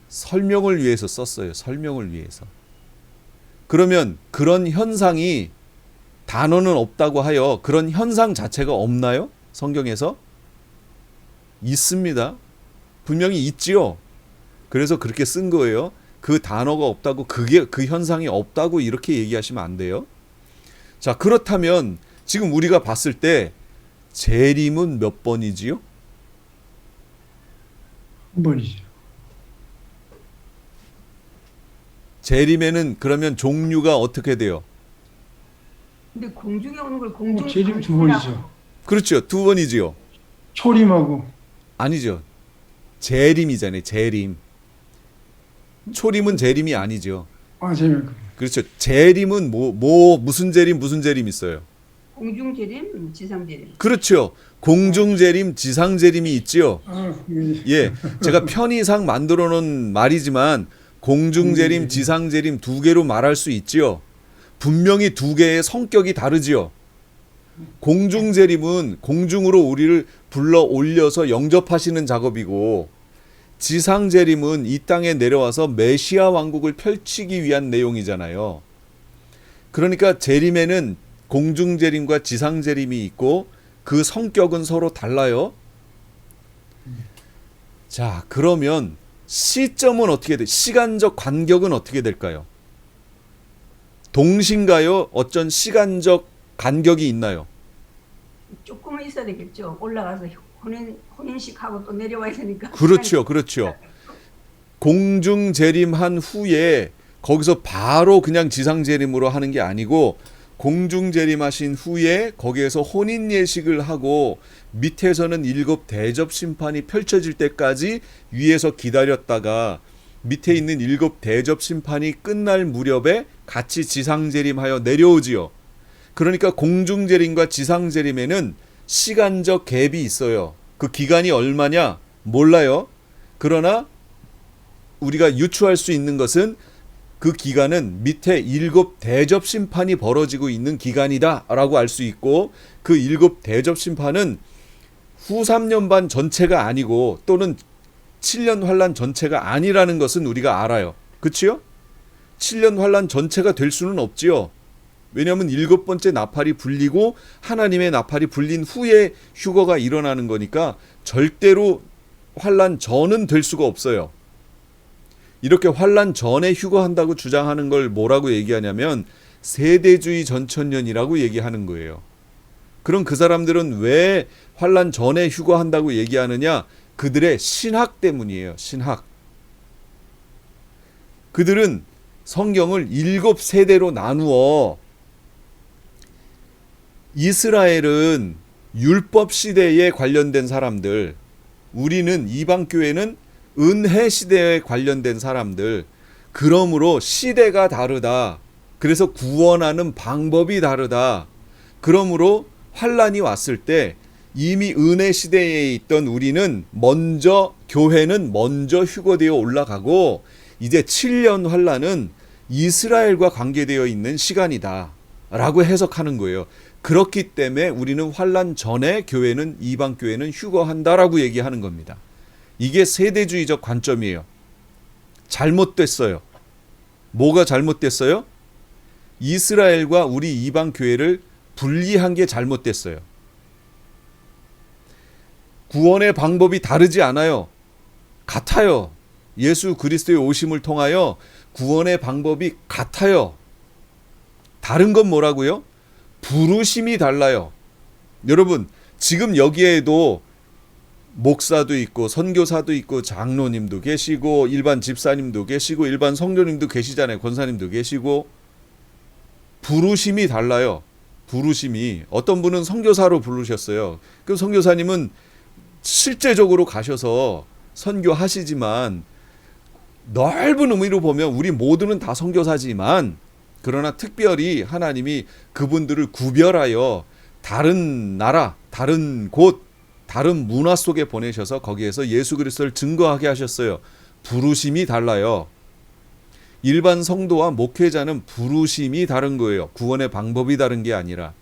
A: 설명을 위해서 썼어요. 설명을 위해서. 그러면 그런 현상이 단어는 없다고 하여 그런 현상 자체가 없나요? 성경에서? 있습니다. 분명히 있지요. 그래서 그렇게 쓴 거예요. 그 단어가 없다고 그 현상이 없다고 이렇게 얘기하시면 안 돼요. 자, 그렇다면 지금 우리가 봤을 때 재림은 몇 번이지요?
C: 한 번이죠.
A: 재림에는 그러면 종류가 어떻게 돼요?
B: 근데 공중에 오는 걸 공중
C: 재림 두 번이죠.
A: 그렇죠. 두 번이지요.
C: 초림하고
A: 아니죠. 재림이잖아요. 재림. 초림은 재림이 아니죠.
C: 재림.
A: 그렇죠. 재림은 무슨 재림 있어요.
B: 공중 재림, 지상 재림.
A: 그렇죠. 공중 재림, 지상 재림이 있지요. 예, 제가 편의상 만들어 놓은 말이지만 공중 재림, 지상 재림 두 개로 말할 수 있지요. 분명히 두 개의 성격이 다르지요. 공중재림은 공중으로 우리를 불러 올려서 영접하시는 작업이고, 지상재림은 이 땅에 내려와서 메시아 왕국을 펼치기 위한 내용이잖아요. 그러니까 재림에는 공중재림과 지상재림이 있고 그 성격은 서로 달라요. 자, 그러면 시점은 어떻게 돼? 시간적 간격은 어떻게 될까요? 동시인가요? 어쩐 시간적 간격이 있나요?
B: 조금은 있어야 되겠죠. 올라가서 혼인식하고 또 내려와야 되니까.
A: 그렇죠, 그렇죠. 공중 재림한 후에 거기서 바로 그냥 지상 재림으로 하는 게 아니고, 공중 재림하신 후에 거기에서 혼인 예식을 하고 밑에서는 7 대접 심판이 펼쳐질 때까지 위에서 기다렸다가 밑에 있는 7 대접 심판이 끝날 무렵에 같이 지상 재림하여 내려오지요. 그러니까 공중 재림과 지상 재림에는 시간적 갭이 있어요. 그 기간이 얼마냐? 몰라요. 그러나 우리가 유추할 수 있는 것은 그 기간은 밑에 7 대접 심판이 벌어지고 있는 기간이다 라고 알 수 있고, 그 7 대접 심판은 후 3년 반 전체가 아니고 또는 7년 환란 전체가 아니라는 것은 우리가 알아요. 그치요? 7년 환란 전체가 될 수는 없지요. 왜냐하면 7번째 나팔이 불리고 하나님의 나팔이 불린 후에 휴거가 일어나는 거니까 절대로 환란 전은 될 수가 없어요. 이렇게 환란 전에 휴거한다고 주장하는 걸 뭐라고 얘기하냐면 세대주의 전천년이라고 얘기하는 거예요. 그럼 그 사람들은 왜 환란 전에 휴거한다고 얘기하느냐? 그들의 신학 때문이에요. 신학. 그들은 성경을 7세대로 나누어, 이스라엘은 율법 시대에 관련된 사람들, 우리는 이방교회는 은혜 시대에 관련된 사람들, 그러므로 시대가 다르다. 그래서 구원하는 방법이 다르다. 그러므로 환란이 왔을 때 이미 은혜 시대에 있던 우리는 교회는 먼저 휴거되어 올라가고, 이제 7년 환란은 이스라엘과 관계되어 있는 시간이다 라고 해석하는 거예요. 그렇기 때문에 우리는 환란 전에 교회는, 이방 교회는 휴거한다라고 얘기하는 겁니다. 이게 세대주의적 관점이에요. 잘못됐어요. 뭐가 잘못됐어요? 이스라엘과 우리 이방 교회를 분리한 게 잘못됐어요. 구원의 방법이 다르지 않아요. 같아요. 예수 그리스도의 오심을 통하여 구원의 방법이 같아요. 다른 건 뭐라고요? 부르심이 달라요. 여러분, 지금 여기에도 목사도 있고 선교사도 있고 장로님도 계시고 일반 집사님도 계시고 일반 성도님도 계시잖아요. 권사님도 계시고. 부르심이 달라요. 부르심이. 어떤 분은 선교사로 부르셨어요. 그 선교사님은 실제적으로 가셔서 선교하시지만, 넓은 의미로 보면 우리 모두는 다 선교사지만, 그러나 특별히 하나님이 그분들을 구별하여 다른 나라, 다른 곳, 다른 문화 속에 보내셔서 거기에서 예수 그리스도를 증거하게 하셨어요. 부르심이 달라요. 일반 성도와 목회자는 부르심이 다른 거예요. 구원의 방법이 다른 게 아니라.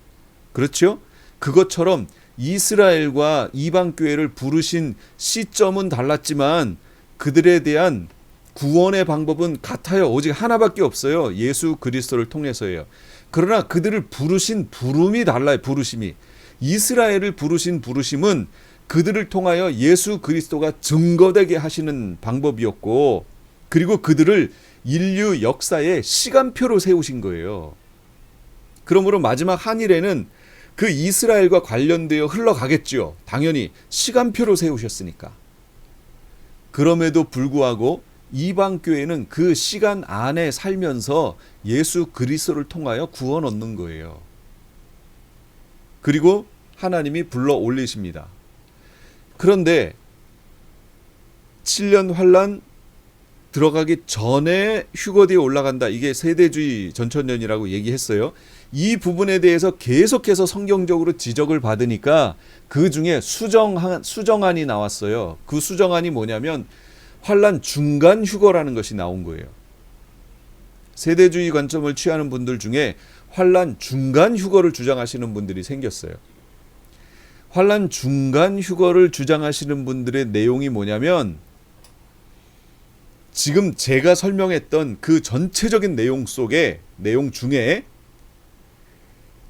A: 그렇죠? 그것처럼 이스라엘과 이방 교회를 부르신 시점은 달랐지만 그들에 대한 구원의 방법은 같아요. 오직 하나밖에 없어요. 예수 그리스도를 통해서예요. 그러나 그들을 부르신 부름이 달라요. 부르심이. 이스라엘을 부르신 부르심은 그들을 통하여 예수 그리스도가 증거되게 하시는 방법이었고, 그리고 그들을 인류 역사의 시간표로 세우신 거예요. 그러므로 마지막 한일에는 그 이스라엘과 관련되어 흘러가겠죠. 당연히 시간표로 세우셨으니까. 그럼에도 불구하고 이방 교회는 그 시간 안에 살면서 예수 그리스도를 통하여 구원 얻는 거예요. 그리고 하나님이 불러 올리십니다. 그런데 7년 환란 들어가기 전에 휴거되어 올라간다. 이게 세대주의 전천년이라고 얘기했어요. 이 부분에 대해서 계속해서 성경적으로 지적을 받으니까 그 중에 수정안이 나왔어요. 그 수정안이 뭐냐면 환란 중간 휴거라는 것이 나온 거예요. 세대주의 관점을 취하는 분들 중에 환란 중간 휴거를 주장하시는 분들이 생겼어요. 환란 중간 휴거를 주장하시는 분들의 내용이 뭐냐면 지금 제가 설명했던 그 전체적인 내용 속에 내용 중에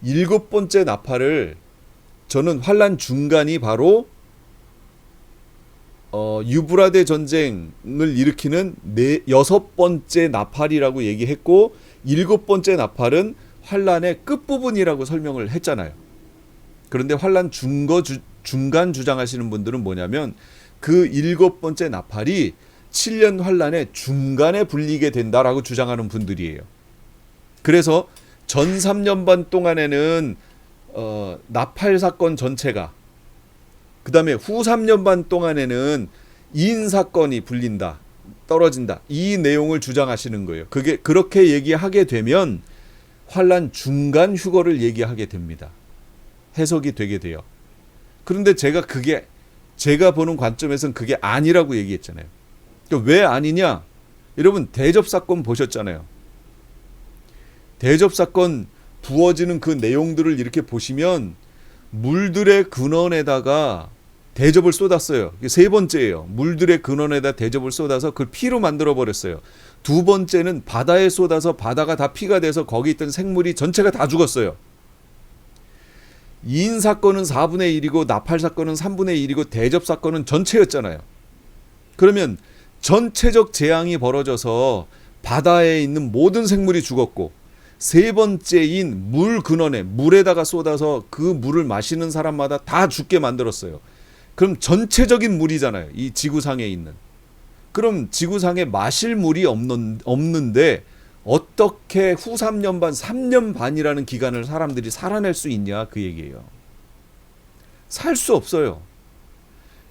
A: 7번째 나팔을 저는 환란 중간이 바로 유브라데 전쟁을 일으키는 6번째 나팔이라고 얘기했고 7번째 나팔은 환란의 끝부분이라고 설명을 했잖아요. 그런데 환란 중간 주장하시는 분들은 뭐냐면 그 7번째 나팔이 7년 환란의 중간에 불리게 된다라고 주장하는 분들이에요. 그래서 전 3년 반 동안에는 나팔 사건 전체가, 그 다음에 후 3년 반 동안에는 이인 사건이 불린다, 떨어진다, 이 내용을 주장하시는 거예요. 그렇게 얘기하게 되면 환란 중간 휴거를 얘기하게 됩니다. 해석이 되게 돼요. 그런데 제가 보는 관점에서는 그게 아니라고 얘기했잖아요. 그러니까 왜 아니냐? 여러분 대접사건 보셨잖아요. 대접사건 부어지는 그 내용들을 이렇게 보시면 물들의 근원에다가 대접을 쏟았어요. 세 번째예요. 물들의 근원에다 대접을 쏟아서 그걸 피로 만들어 버렸어요. 두 번째는 바다에 쏟아서 바다가 다 피가 돼서 거기 있던 생물이 전체가 다 죽었어요. 이인 사건은 4분의 1이고 나팔 사건은 3분의 1이고 대접 사건은 전체였잖아요. 그러면 전체적 재앙이 벌어져서 바다에 있는 모든 생물이 죽었고 세 번째인 물 근원에 물에다가 쏟아서 그 물을 마시는 사람마다 다 죽게 만들었어요. 그럼 전체적인 물이잖아요. 이 지구상에 있는. 그럼 지구상에 마실 물이 없는데 어떻게 후 3년 반, 3년 반이라는 기간을 사람들이 살아낼 수 있냐 그 얘기예요. 살 수 없어요.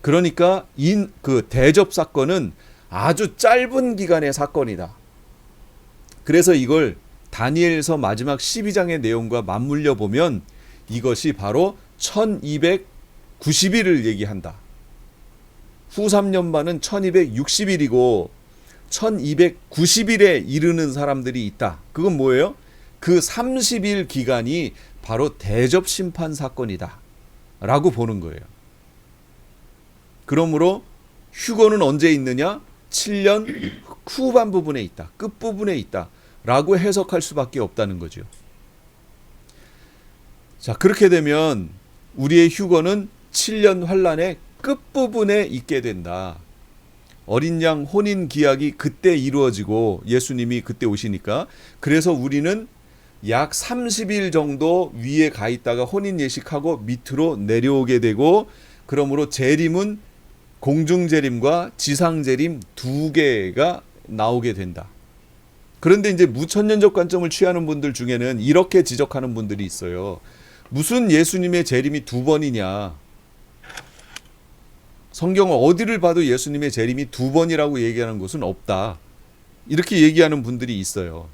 A: 그러니까 그 대접 사건은 아주 짧은 기간의 사건이다. 그래서 이걸 다니엘서 마지막 12장의 내용과 맞물려 보면 이것이 바로 1290일을 얘기한다. 후 3년 반은 1260일이고 1290일에 이르는 사람들이 있다. 그건 뭐예요? 그 30일 기간이 바로 대접 심판 사건이다 라고 보는 거예요. 그러므로 휴거는 언제 있느냐? 7년 후반 부분에 있다. 끝부분에 있다 라고 해석할 수밖에 없다는 거죠. 자, 그렇게 되면 우리의 휴거는 7년 환란의 끝부분에 있게 된다. 어린 양 혼인 기약이 그때 이루어지고 예수님이 그때 오시니까, 그래서 우리는 약 30일 정도 위에 가 있다가 혼인 예식하고 밑으로 내려오게 되고, 그러므로 재림은 공중 재림과 지상 재림 두 개가 나오게 된다. 그런데 이제 무천년적 관점을 취하는 분들 중에는 이렇게 지적하는 분들이 있어요. 무슨 예수님의 재림이 두 번이냐? 성경 어디를 봐도 예수님의 재림이 두 번이라고 얘기하는 곳은 없다. 이렇게 얘기하는 분들이 있어요.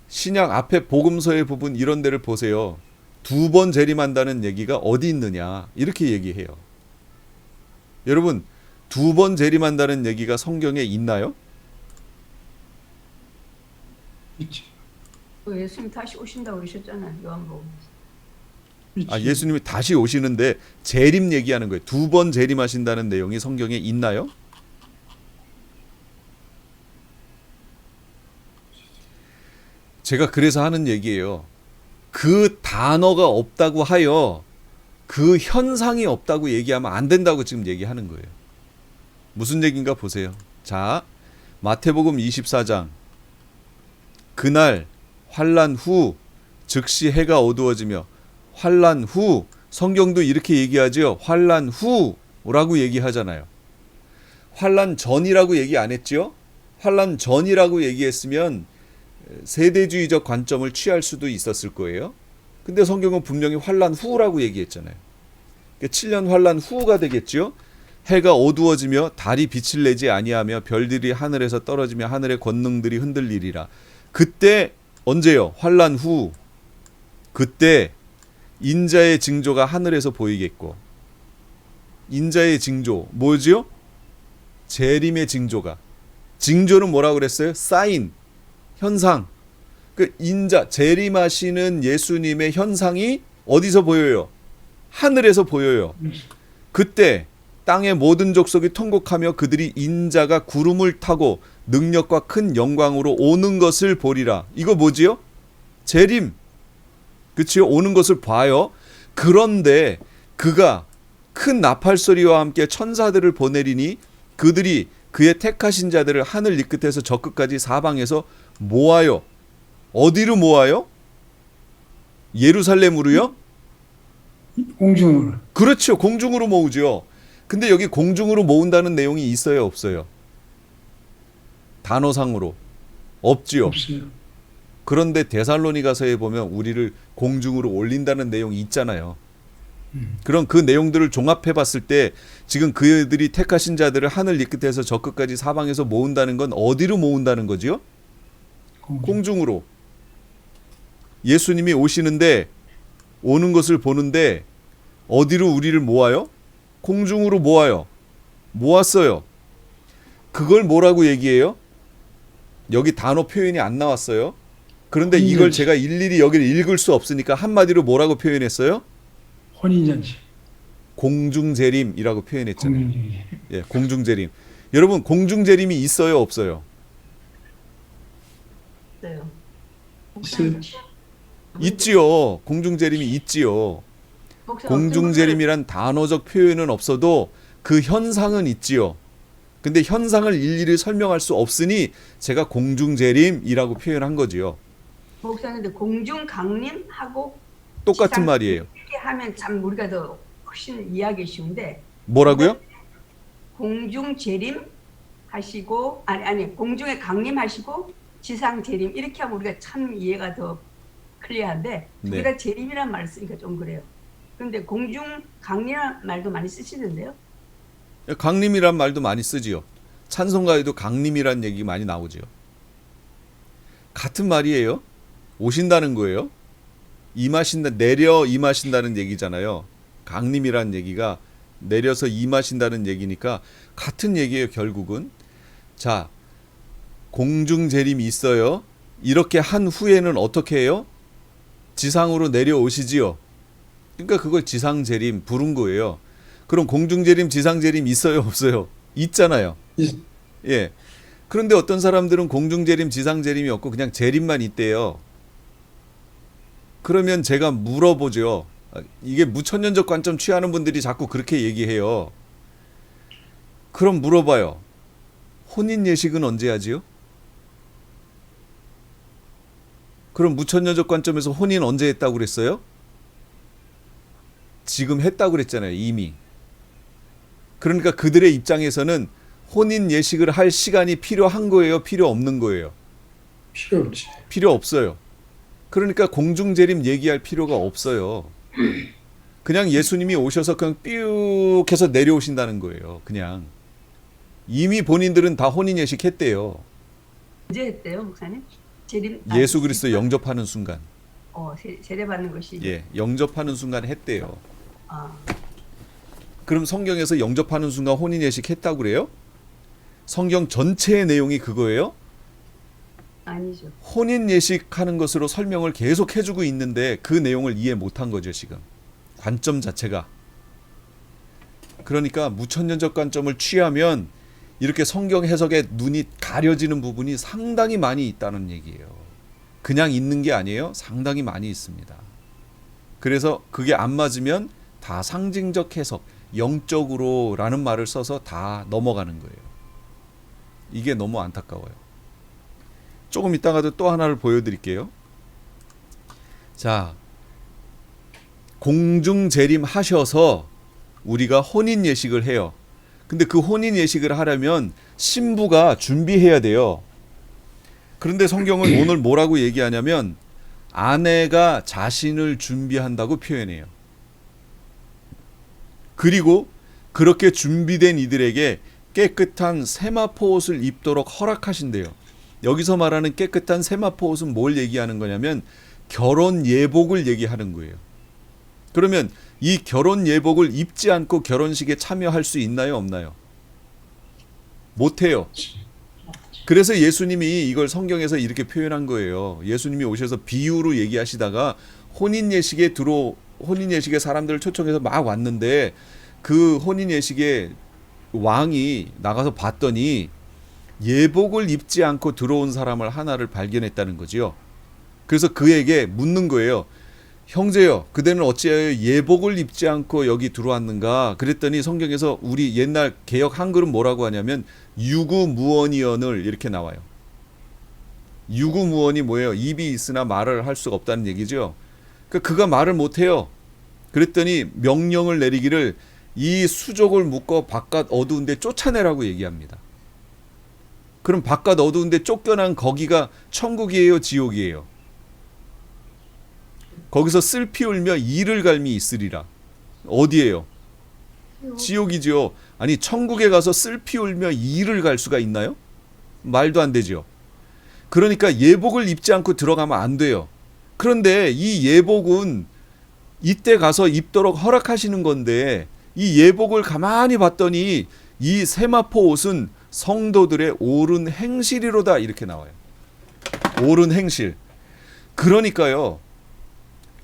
A: 신약 앞에 복음서의 부분 이런 데를 보세요. 두 번 재림한다는 얘기가 어디 있느냐? 이렇게 얘기해요. 여러분, 두 번 재림한다는 얘기가 성경에 있나요?
C: 있지.
B: 예수님 다시 오신다고 그러셨잖아요. 요한복음.
A: 아, 예수님이 다시 오시는데 재림 얘기하는 거예요. 두 번 재림하신다는 내용이 성경에 있나요? 제가 그래서 하는 얘기예요. 그 단어가 없다고 하여 그 현상이 없다고 얘기하면 안 된다고 지금 얘기하는 거예요. 무슨 얘기인가 보세요. 자, 마태복음 24장. 그날 환란 후 즉시 해가 어두워지며, 환란 후, 성경도 이렇게 얘기하죠. 환란 후라고 얘기하잖아요. 환란 전이라고 얘기 안 했죠? 환란 전이라고 얘기했으면 세대주의적 관점을 취할 수도 있었을 거예요. 근데 성경은 분명히 환란 후라고 얘기했잖아요. 7년 환란 후가 되겠죠. 해가 어두워지며 달이 빛을 내지 아니하며 별들이 하늘에서 떨어지며 하늘의 권능들이 흔들리리라. 그때 언제요? 환란 후. 그때 인자의 징조가 하늘에서 보이겠고, 인자의 징조 뭐지요? 재림의 징조가, 징조는 뭐라고 그랬어요? 사인, 현상. 그 인자, 재림하시는 예수님의 현상이 어디서 보여요? 하늘에서 보여요. 그때 땅의 모든 족속이 통곡하며 그들이 인자가 구름을 타고 능력과 큰 영광으로 오는 것을 보리라. 이거 뭐지요? 재림. 그치요? 오는 것을 봐요. 그런데 그가 큰 나팔 소리와 함께 천사들을 보내리니 그들이 그의 택하신 자들을 하늘 이 끝에서 저 끝까지 사방에서 모아요. 어디로 모아요? 예루살렘으로요?
C: 공중으로.
A: 그렇죠. 공중으로 모으죠. 근데 여기 공중으로 모은다는 내용이 있어요, 없어요? 단어상으로 없지요.
C: 없어요.
A: 그런데 데살로니가서에 보면 우리를 공중으로 올린다는 내용이 있잖아요. 그럼 그 내용들을 종합해 봤을 때 지금 그들이 택하신 자들을 하늘 이 끝에서 저 끝까지 사방에서 모은다는 건 어디로 모은다는 거지요? 공중으로. 예수님이 오시는데 오는 것을 보는데 어디로 우리를 모아요? 공중으로 모아요. 모았어요. 그걸 뭐라고 얘기해요? 여기 단어 표현이 안 나왔어요. 그런데 이걸 제가 일일이 여기를 읽을 수 없으니까 한마디로 뭐라고 표현했어요?
C: 혼인잔치.
A: 공중재림이라고 표현했잖아요.
C: 공중이.
A: 예, 공중재림. 여러분 공중재림이 있어요, 없어요?
B: 있어요.
C: 있어요.
A: 있지요. 공중재림이 있지요. 공중재림이란 단어적 표현은 없어도 그 현상은 있지요. 근데 현상을 일일이 설명할 수 없으니 제가 공중재림이라고 표현한 거지요.
B: 목사님, 근데 공중 강림하고
A: 똑같은
B: 지상
A: 말이에요.
B: 이렇게 하면 참 우리가 더 훨씬 이해하기 쉬운데
A: 뭐라고요?
B: 공중 재림 하시고 아니 공중에 강림하시고 지상 재림 이렇게 하면 우리가 참 이해가 더 클리어한데
A: 네.
B: 우리가 재림이란 말을 쓰니까 좀 그래요. 그런데 공중 강림이란 말도 많이 쓰시던데요.
A: 강림이란 말도 많이 쓰지요. 찬송가에도 강림이란 얘기 많이 나오지요. 같은 말이에요. 오신다는 거예요. 내려 임하신다는 얘기잖아요. 강림이란 얘기가 내려서 임하신다는 얘기니까 같은 얘기예요, 결국은. 자, 공중재림이 있어요. 이렇게 한 후에는 어떻게 해요? 지상으로 내려오시지요. 그러니까 그걸 지상재림 부른 거예요. 그럼 공중재림, 지상재림 있어요, 없어요? 있잖아요. 예. 그런데 어떤 사람들은 공중재림, 지상재림이 없고 그냥 재림만 있대요. 그러면 제가 물어보죠. 이게 무천년적 관점 취하는 분들이 자꾸 그렇게 얘기해요. 그럼 물어봐요. 혼인 예식은 언제 하지요? 그럼 무천년적 관점에서 혼인 언제 했다고 그랬어요? 지금 했다고 그랬잖아요, 이미. 그러니까 그들의 입장에서는 혼인 예식을 할 시간이 필요한 거예요, 필요 없는 거예요?
C: 필요 없지.
A: 필요 없어요. 그러니까 공중재림 얘기할 필요가 없어요. 그냥 예수님이 오셔서 그냥 삐욱 해서 내려오신다는 거예요. 그냥. 이미 본인들은 다 혼인 예식 했대요.
B: 언제 했대요, 목사님? 재림
A: 예수 그리스도 영접하는 순간.
B: 세례 받는 것이.
A: 예, 영접하는 순간 했대요.
B: 아,
A: 그럼 성경에서 영접하는 순간 혼인 예식 했다고 그래요? 성경 전체의 내용이 그거예요?
B: 아니죠.
A: 혼인 예식하는 것으로 설명을 계속 해주고 있는데 그 내용을 이해 못한 거죠, 지금. 관점 자체가. 그러니까 무천년적 관점을 취하면 이렇게 성경 해석에 눈이 가려지는 부분이 상당히 많이 있다는 얘기예요. 그냥 있는 게 아니에요. 상당히 많이 있습니다. 그래서 그게 안 맞으면 다 상징적 해석, 영적으로 라는 말을 써서 다 넘어가는 거예요. 이게 너무 안타까워요. 조금 이따가도 또 하나를 보여드릴게요. 자, 공중재림 하셔서 우리가 혼인 예식을 해요. 근데 그 혼인 예식을 하려면 신부가 준비해야 돼요. 그런데 성경은 오늘 뭐라고 얘기하냐면 아내가 자신을 준비한다고 표현해요. 그리고 그렇게 준비된 이들에게 깨끗한 세마포 옷을 입도록 허락하신대요. 여기서 말하는 깨끗한 세마포 옷은 뭘 얘기하는 거냐면 결혼 예복을 얘기하는 거예요. 그러면 이 결혼 예복을 입지 않고 결혼식에 참여할 수 있나요, 없나요? 못해요. 그래서 예수님이 이걸 성경에서 이렇게 표현한 거예요. 예수님이 오셔서 비유로 얘기하시다가 혼인 예식에 사람들을 초청해서 막 왔는데 그 혼인 예식에 왕이 나가서 봤더니 예복을 입지 않고 들어온 사람을 하나를 발견했다는 거지요. 그래서 그에게 묻는 거예요. 형제여, 그대는 어찌하여 예복을 입지 않고 여기 들어왔는가? 그랬더니 성경에서 우리 옛날 개역 한글은 뭐라고 하냐면 유구무원이언을 이렇게 나와요. 유구무원이 뭐예요? 입이 있으나 말을 할 수가 없다는 얘기죠. 그러니까 그가 말을 못해요. 그랬더니 명령을 내리기를 이 수족을 묶어 바깥 어두운 데 쫓아내라고 얘기합니다. 그럼 바깥 어두운 데 쫓겨난 거기가 천국이에요, 지옥이에요? 거기서 슬피 울며 이를 갈미 있으리라. 어디예요? 지옥이죠. 아니 천국에 가서 슬피 울며 이를 갈 수가 있나요? 말도 안 되죠. 그러니까 예복을 입지 않고 들어가면 안 돼요. 그런데 이 예복은 이때 가서 입도록 허락하시는 건데 이 예복을 가만히 봤더니 이 세마포 옷은 성도들의 옳은 행실이로다 이렇게 나와요. 옳은 행실. 그러니까요.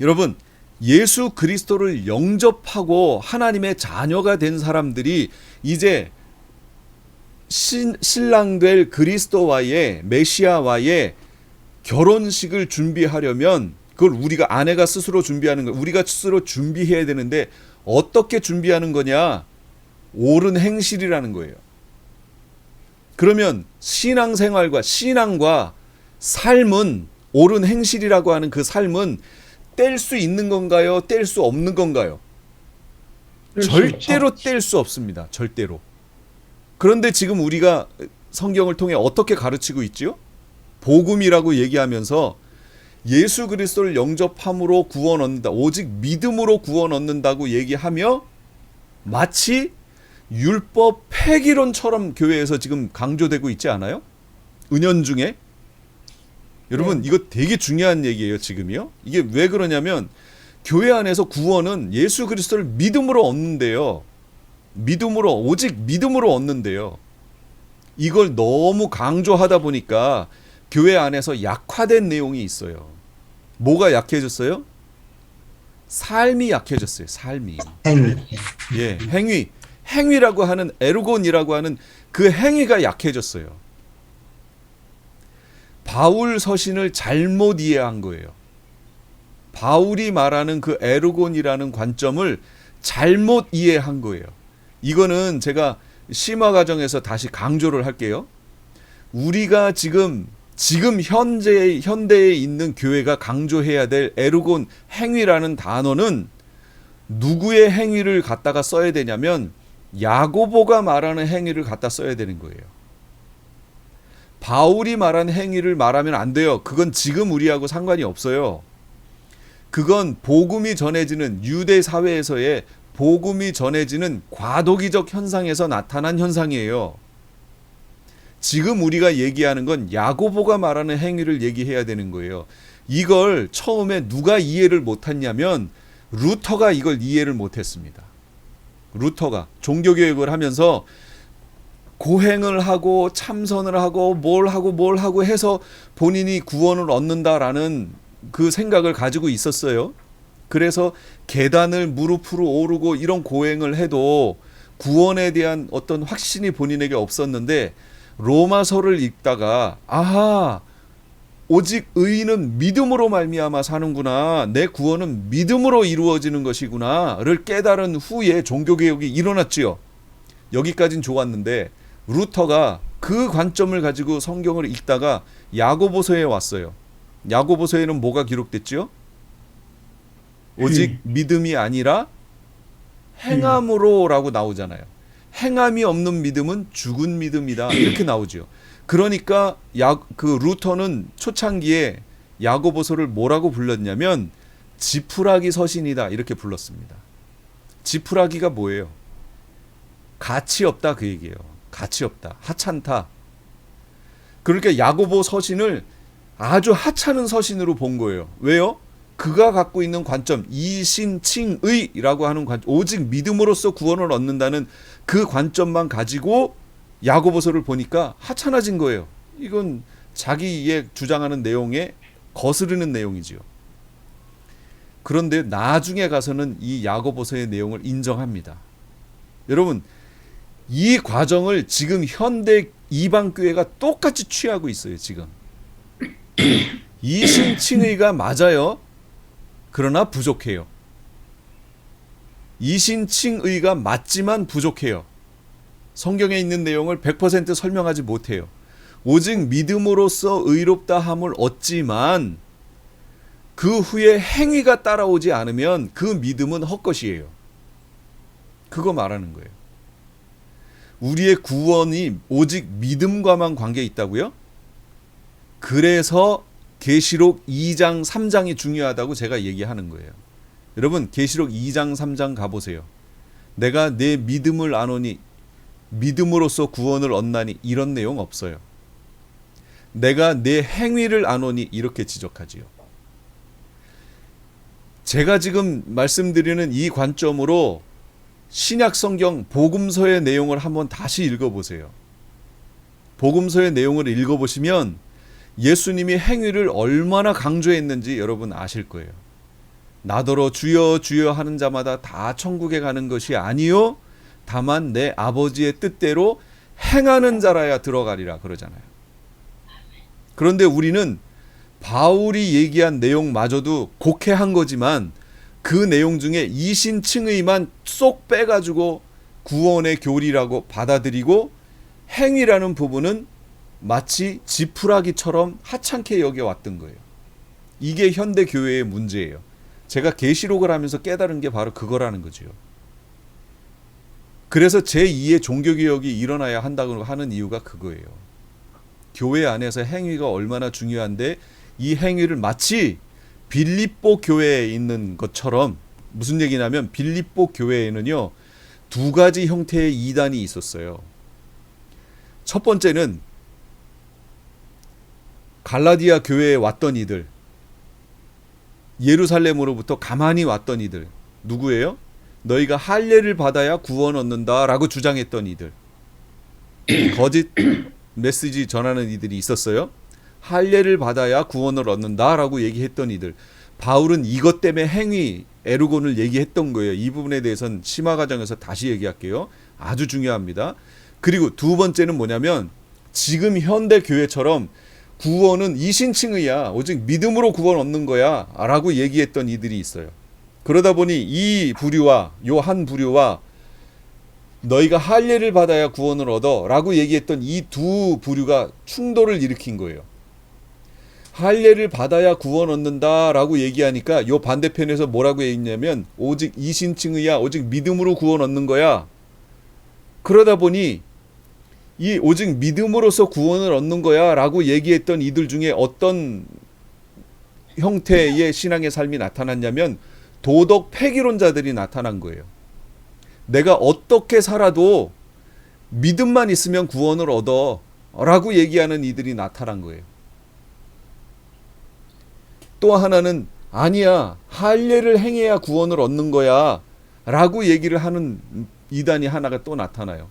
A: 여러분, 예수 그리스도를 영접하고 하나님의 자녀가 된 사람들이 이제 신랑 될 그리스도와의 메시아와의 결혼식을 준비하려면 그걸 우리가 아내가 스스로 준비하는 거, 우리가 스스로 준비해야 되는데 어떻게 준비하는 거냐? 옳은 행실이라는 거예요. 그러면 신앙생활과 신앙과 삶은 옳은 행실이라고 하는 그 삶은 뗄 수 있는 건가요? 뗄 수 없는 건가요? 절대로 뗄 수 없습니다. 절대로. 그런데 지금 우리가 성경을 통해 어떻게 가르치고 있지요? 복음이라고 얘기하면서 예수 그리스도를 영접함으로 구원 얻는다. 오직 믿음으로 구원 얻는다고 얘기하며 마치 율법 폐기론처럼 교회에서 지금 강조되고 있지 않아요? 은연중에. 여러분 이거 되게 중요한 얘기예요. 지금이요. 이게 왜 그러냐면 교회 안에서 구원은 예수 그리스도를 믿음으로 얻는데요. 믿음으로 오직 믿음으로 얻는데요. 이걸 너무 강조하다 보니까 교회 안에서 약화된 내용이 있어요. 뭐가 약해졌어요? 삶이 약해졌어요. 삶이. 예, 행위라고 하는 에르곤이라고 하는 그 행위가 약해졌어요. 바울 서신을 잘못 이해한 거예요. 바울이 말하는 그 에르곤이라는 관점을 잘못 이해한 거예요. 이거는 제가 심화 과정에서 다시 강조를 할게요. 우리가 지금 현대에 있는 교회가 강조해야 될 에르곤 행위라는 단어는 누구의 행위를 갖다가 써야 되냐면 야고보가 말하는 행위를 갖다 써야 되는 거예요. 바울이 말한 행위를 말하면 안 돼요. 그건 지금 우리하고 상관이 없어요. 그건 복음이 전해지는 유대 사회에서의 복음이 전해지는 과도기적 현상에서 나타난 현상이에요. 지금 우리가 얘기하는 건 야고보가 말하는 행위를 얘기해야 되는 거예요. 이걸 처음에 누가 이해를 못했냐면 루터가 이걸 이해를 못했습니다. 루터가 종교개혁을 하면서 고행을 하고 참선을 하고 뭘 하고 해서 본인이 구원을 얻는다라는 그 생각을 가지고 있었어요. 그래서 계단을 무릎으로 오르고 이런 고행을 해도 구원에 대한 어떤 확신이 본인에게 없었는데 로마서를 읽다가 아하, 오직 의인은 믿음으로 말미암아 사는구나, 내 구원은 믿음으로 이루어지는 것이구나를 깨달은 후에 종교개혁이 일어났지요. 여기까진 좋았는데 루터가 그 관점을 가지고 성경을 읽다가 야고보서에 왔어요. 야고보서에는 뭐가 기록됐지요? 오직 믿음이 아니라 행함으로라고 나오잖아요. 행함이 없는 믿음은 죽은 믿음이다 이렇게 나오죠. 그러니까 그 루터는 초창기에 야고보서를 뭐라고 불렀냐면 지푸라기 서신이다 이렇게 불렀습니다. 지푸라기가 뭐예요? 가치 없다 그 얘기예요. 가치 없다, 하찮다. 그러니까 야고보 서신을 아주 하찮은 서신으로 본 거예요. 왜요? 그가 갖고 있는 관점, 이신칭의라고 하는 관점, 오직 믿음으로써 구원을 얻는다는 그 관점만 가지고 야고보서를 보니까 하찮아진 거예요. 이건 자기의 주장하는 내용에 거스르는 내용이지요. 그런데 나중에 가서는 이 야고보서의 내용을 인정합니다. 여러분, 이 과정을 지금 현대 이방교회가 똑같이 취하고 있어요. 지금 이신칭의가 맞아요. 그러나 부족해요. 이신칭의가 맞지만 부족해요. 성경에 있는 내용을 100% 설명하지 못해요. 오직 믿음으로써 의롭다함을 얻지만 그 후에 행위가 따라오지 않으면 그 믿음은 헛것이에요. 그거 말하는 거예요. 우리의 구원이 오직 믿음과만 관계 있다고요? 그래서 계시록 2장 3장이 중요하다고 제가 얘기하는 거예요. 여러분, 계시록 2장 3장 가보세요. 내가 내 믿음을 아노니 믿음으로써 구원을 얻나니 이런 내용 없어요. 내가 내 행위를 아노니 이렇게 지적하지요. 제가 지금 말씀드리는 이 관점으로 신약 성경 복음서의 내용을 한번 다시 읽어보세요. 복음서의 내용을 읽어보시면 예수님이 행위를 얼마나 강조했는지 여러분 아실 거예요. 나더러 주여 주여 하는 자마다 다 천국에 가는 것이 아니요 다만 내 아버지의 뜻대로 행하는 자라야 들어가리라 그러잖아요. 그런데 우리는 바울이 얘기한 내용마저도 곡해한 거지만 그 내용 중에 이신칭의만 쏙 빼가지고 구원의 교리라고 받아들이고 행위라는 부분은 마치 지푸라기처럼 하찮게 여겨왔던 거예요. 이게 현대 교회의 문제예요. 제가 계시록을 하면서 깨달은 게 바로 그거라는 거죠. 그래서 제2의 종교개혁이 일어나야 한다고 하는 이유가 그거예요. 교회 안에서 행위가 얼마나 중요한데 이 행위를 마치 빌립보 교회에 있는 것처럼, 무슨 얘기냐면 빌립보 교회에는요 2가지 형태의 이단이 있었어요. 첫 번째는 갈라디아 교회에 왔던 이들, 예루살렘으로부터 가만히 왔던 이들, 누구예요? 너희가 할례를 받아야 구원 얻는다 라고 주장했던 이들, 거짓 메시지 전하는 이들이 있었어요. 할례를 받아야 구원을 얻는다 라고 얘기했던 이들, 바울은 이것 때문에 행위 에르곤을 얘기했던 거예요. 이 부분에 대해서는 심화 과정에서 다시 얘기할게요. 아주 중요합니다. 그리고 두 번째는 뭐냐면 지금 현대 교회처럼 구원은 이신칭의야, 오직 믿음으로 구원 얻는 거야 라고 얘기했던 이들이 있어요. 그러다 보니 이 부류와 요 한 부류와 너희가 할례를 받아야 구원을 얻어 라고 얘기했던 이 두 부류가 충돌을 일으킨 거예요. 할례를 받아야 구원 얻는다 라고 얘기하니까 요 반대편에서 뭐라고 얘기했냐면 오직 이신칭의야, 오직 믿음으로 구원 얻는 거야. 그러다 보니 이 오직 믿음으로써 구원을 얻는 거야 라고 얘기했던 이들 중에 어떤 형태의 신앙의 삶이 나타났냐면 도덕 폐기론자들이 나타난 거예요. 내가 어떻게 살아도 믿음만 있으면 구원을 얻어 라고 얘기하는 이들이 나타난 거예요. 또 하나는 아니야, 할례를 행해야 구원을 얻는 거야 라고 얘기를 하는 이단이 하나가 또 나타나요.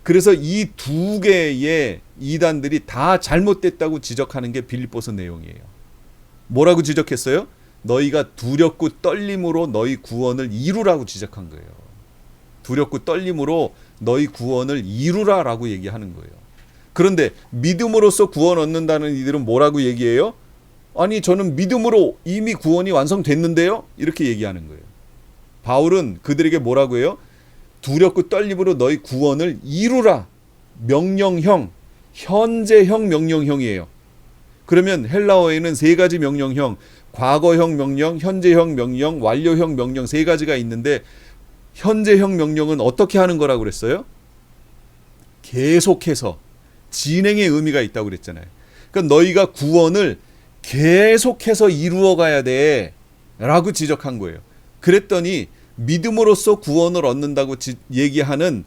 A: 그래서 이 두 개의 이단들이 다 잘못됐다고 지적하는 게 빌립보서 내용이에요. 뭐라고 지적했어요? 너희가 두렵고 떨림으로 너희 구원을 이루라고 지적한 거예요. 두렵고 떨림으로 너희 구원을 이루라 라고 얘기하는 거예요. 그런데 믿음으로써 구원 얻는다는 이들은 뭐라고 얘기해요? 아니 저는 믿음으로 이미 구원이 완성됐는데요? 이렇게 얘기하는 거예요. 바울은 그들에게 뭐라고 해요? 두렵고 떨림으로 너희 구원을 이루라. 명령형, 현재형 명령형이에요. 그러면 헬라어에는 3가지 명령형, 과거형 명령, 현재형 명령, 완료형 명령 3가지가 있는데 현재형 명령은 어떻게 하는 거라고 그랬어요? 계속해서 진행의 의미가 있다고 그랬잖아요. 그러니까 너희가 구원을 계속해서 이루어 가야 돼 라고 지적한 거예요. 그랬더니 믿음으로써 구원을 얻는다고 얘기하는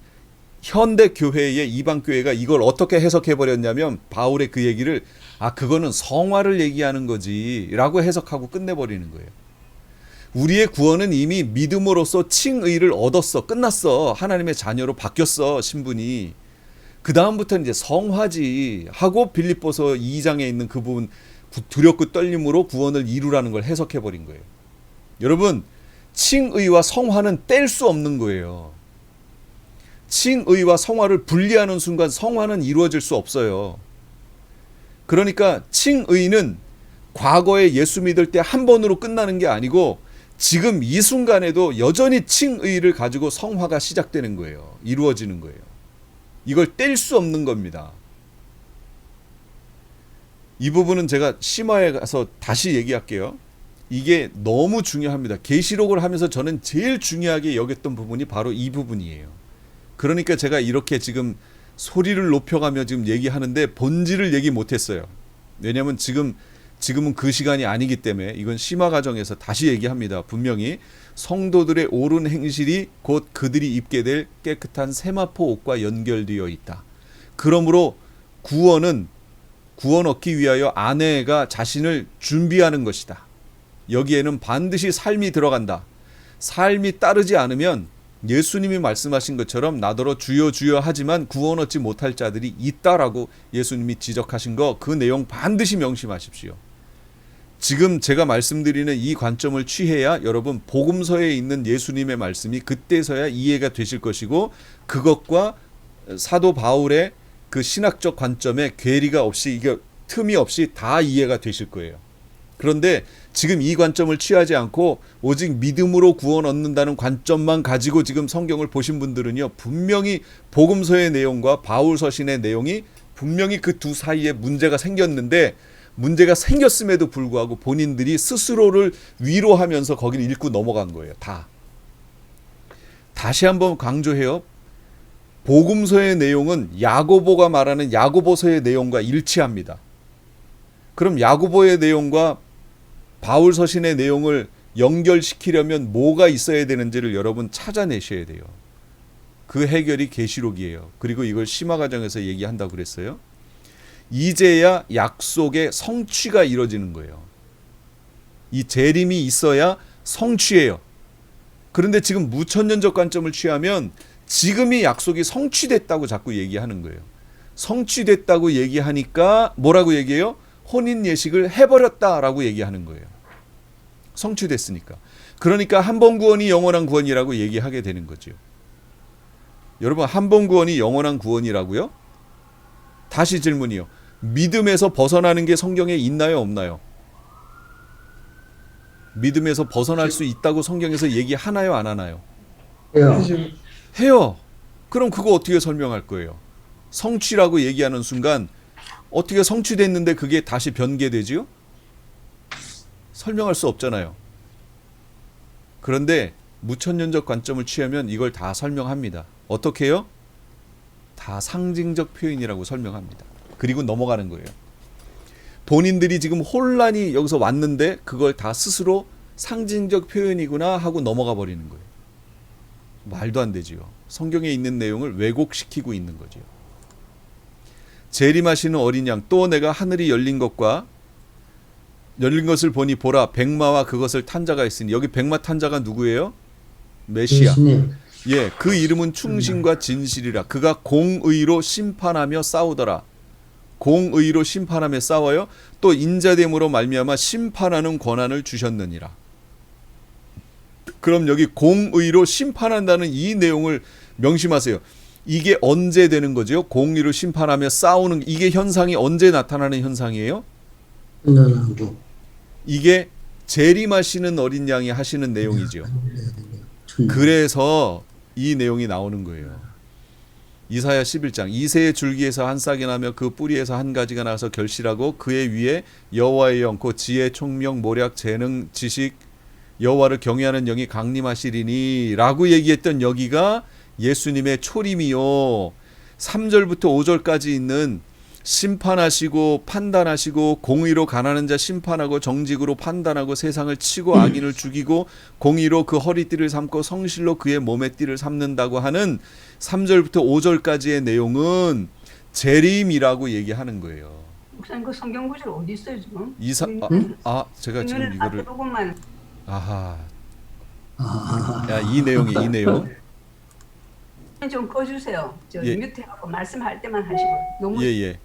A: 현대 교회의 이방 교회가 이걸 어떻게 해석해 버렸냐면 바울의 그 얘기를 그거는 성화를 얘기하는 거지 라고 해석하고 끝내버리는 거예요. 우리의 구원은 이미 믿음으로써 칭의를 얻었어. 끝났어. 하나님의 자녀로 바뀌었어. 신분이. 그 다음부터는 이제 성화지 하고 빌립보서 2장에 있는 그 부분 두렵고 떨림으로 구원을 이루라는 걸 해석해 버린 거예요. 여러분, 칭의와 성화는 뗄 수 없는 거예요. 칭의와 성화를 분리하는 순간 성화는 이루어질 수 없어요. 그러니까 칭의는 과거에 예수 믿을 때 한 번으로 끝나는 게 아니고 지금 이 순간에도 여전히 칭의를 가지고 성화가 시작되는 거예요. 이루어지는 거예요. 이걸 뗄 수 없는 겁니다. 이 부분은 제가 심화에 가서 다시 얘기할게요. 이게 너무 중요합니다. 계시록을 하면서 저는 제일 중요하게 여겼던 부분이 바로 이 부분이에요. 그러니까 제가 이렇게 지금 소리를 높여가며 지금 얘기하는데 본질을 얘기 못했어요. 왜냐하면 지금은 그 시간이 아니기 때문에 이건 심화 과정에서 다시 얘기합니다. 분명히 성도들의 옳은 행실이 곧 그들이 입게 될 깨끗한 세마포 옷과 연결되어 있다. 그러므로 구원 얻기 위하여 아내가 자신을 준비하는 것이다. 여기에는 반드시 삶이 들어간다. 삶이 따르지 않으면 예수님이 말씀하신 것처럼 나더러 주여 주여 하지만 구원 얻지 못할 자들이 있다라고 예수님이 지적하신 거, 그 내용 반드시 명심하십시오. 지금 제가 말씀드리는 이 관점을 취해야 여러분 복음서에 있는 예수님의 말씀이 그때서야 이해가 되실 것이고, 그것과 사도 바울의 그 신학적 관점에 괴리가 없이, 이게 틈이 없이 다 이해가 되실 거예요. 그런데 지금 이 관점을 취하지 않고 오직 믿음으로 구원 얻는다는 관점만 가지고 지금 성경을 보신 분들은요, 분명히 복음서의 내용과 바울 서신의 내용이 분명히 그 두 사이에 문제가 생겼는데, 문제가 생겼음에도 불구하고 본인들이 스스로를 위로하면서 거기를 읽고 넘어간 거예요. 다시 한번 강조해요. 복음서의 내용은 야고보가 말하는 야고보서의 내용과 일치합니다. 그럼 야고보의 내용과 바울 서신의 내용을 연결시키려면 뭐가 있어야 되는지를 여러분 찾아내셔야 돼요. 그 해결이 계시록이에요. 그리고 이걸 심화 과정에서 얘기한다고 그랬어요. 이제야 약속의 성취가 이루어지는 거예요. 이 재림이 있어야 성취예요. 그런데 지금 무천년적 관점을 취하면 지금이 약속이 성취됐다고 자꾸 얘기하는 거예요. 성취됐다고 얘기하니까 뭐라고 얘기해요? 혼인 예식을 해버렸다라고 얘기하는 거예요. 성취됐으니까. 그러니까 한 번 구원이 영원한 구원이라고 얘기하게 되는 거죠. 여러분, 한 번 구원이 영원한 구원이라고요? 다시 질문이요. 믿음에서 벗어나는 게 성경에 있나요, 없나요? 믿음에서 벗어날 수 있다고 성경에서 얘기하나요, 안 하나요? 해요. 그럼 그거 어떻게 설명할 거예요? 성취라고 얘기하는 순간 어떻게 성취됐는데 그게 다시 변개되지요? 설명할 수 없잖아요. 그런데 무천년적 관점을 취하면 이걸 다 설명합니다. 어떻게 해요? 다 상징적 표현이라고 설명합니다. 그리고 넘어가는 거예요. 본인들이 지금 혼란이 여기서 왔는데 그걸 다 스스로 상징적 표현이구나 하고 넘어가 버리는 거예요. 말도 안 되지요. 성경에 있는 내용을 왜곡시키고 있는 거죠. 재림하시는 어린 양, 또 내가 하늘이 열린 것을 보니 보라, 백마와 그것을 탄 자가 있으니, 여기 백마 탄 자가 누구예요? 메시아. 예, 그 이름은 충신과 진실이라. 그가 공의로 심판하며 싸우더라. 공의로 심판하며 싸워요. 또 인자됨으로 말미암아 심판하는 권한을 주셨느니라. 그럼 여기 공의로 심판한다는 이 내용을 명심하세요. 이게 언제 되는 거죠? 공의로 심판하며 싸우는, 이게 현상이 언제 나타나는 현상이에요? 이게 재림하시는 어린 양이 하시는 내용이죠. 그래서 이 내용이 나오는 거예요. 이사야 11장, 이새의 줄기에서 한 싹이 나며 그 뿌리에서 한 가지가 나서 결실하고 그의 위에 여호와의 영, 곧 지혜, 총명, 모략, 재능, 지식, 여호와를 경외하는 영이 강림하시리니 라고 얘기했던 여기가 예수님의 초림이요. 3절부터 5절까지 있는 심판하시고 판단하시고 공의로 가난한 자 심판하고 정직으로 판단하고 세상을 치고 악인을 죽이고 공의로 그 허리띠를 삼고 성실로 그의 몸의 띠를 삼는다고 하는 3절부터 5절까지의 내용은 재림이라고 얘기하는 거예요.
B: 목사님, 그 성경 구절 어디 있어요 지금?
A: 제가 지금 이거를
B: 조금만.
A: 야, 이 내용
B: 좀 꺼주세요. 저
A: 예.
B: 뮤트하고 말씀할 때만 하시고 너무
A: 예.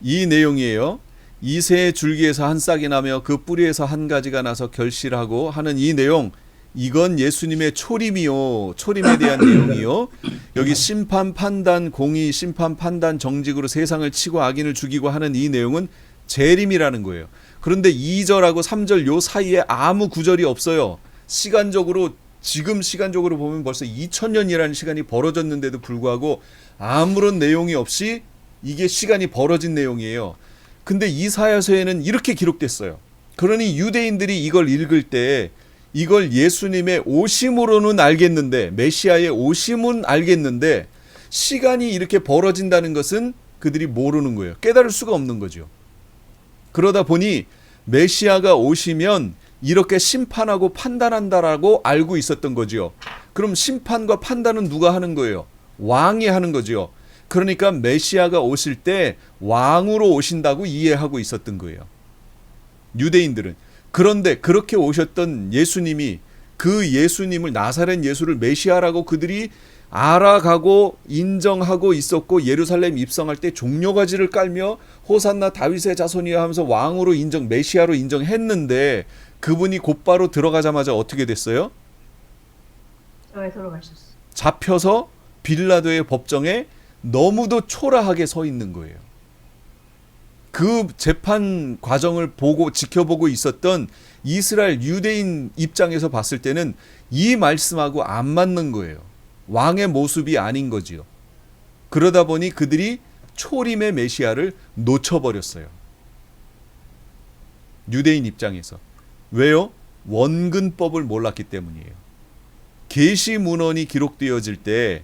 A: 이 내용이에요. 이새의 줄기에서 한 싹이 나며 그 뿌리에서 한 가지가 나서 결실하고 하는 이 내용, 이건 예수님의 초림이요, 초림에 대한 내용이요. 여기 심판, 판단, 공의, 심판, 판단, 정직으로 세상을 치고 악인을 죽이고 하는 이 내용은 재림이라는 거예요. 그런데 2절하고 3절 요 사이에 아무 구절이 없어요. 지금 시간적으로 보면 벌써 2000년이라는 시간이 벌어졌는데도 불구하고 아무런 내용이 없이 이게 시간이 벌어진 내용이에요. 근데 이사야서에는 이렇게 기록됐어요. 그러니 유대인들이 이걸 읽을 때 이걸 예수님의 오심으로는 알겠는데, 메시아의 오심은 알겠는데 시간이 이렇게 벌어진다는 것은 그들이 모르는 거예요. 깨달을 수가 없는 거죠. 그러다 보니 메시아가 오시면 이렇게 심판하고 판단한다라고 알고 있었던 거지요. 그럼 심판과 판단은 누가 하는 거예요? 왕이 하는 거지요. 그러니까 메시아가 오실 때 왕으로 오신다고 이해하고 있었던 거예요. 유대인들은. 그런데 그렇게 오셨던 예수님이, 그 예수님을, 나사렛 예수를 메시아라고 그들이 알아가고 인정하고 있었고, 예루살렘 입성할 때 종려가지를 깔며 호산나 다윗의 자손이야 하면서 왕으로 메시아로 인정했는데, 그분이 곧바로 들어가자마자 어떻게 됐어요?
B: 저에 돌아가셨어.
A: 잡혀서 빌라도의 법정에 너무도 초라하게 서 있는 거예요. 그 재판 과정을 지켜보고 있었던 이스라엘 유대인 입장에서 봤을 때는 이 말씀하고 안 맞는 거예요. 왕의 모습이 아닌 거지요. 그러다 보니 그들이 초림의 메시아를 놓쳐버렸어요. 유대인 입장에서. 왜요? 원근법을 몰랐기 때문이에요. 계시 문헌이 기록되어질 때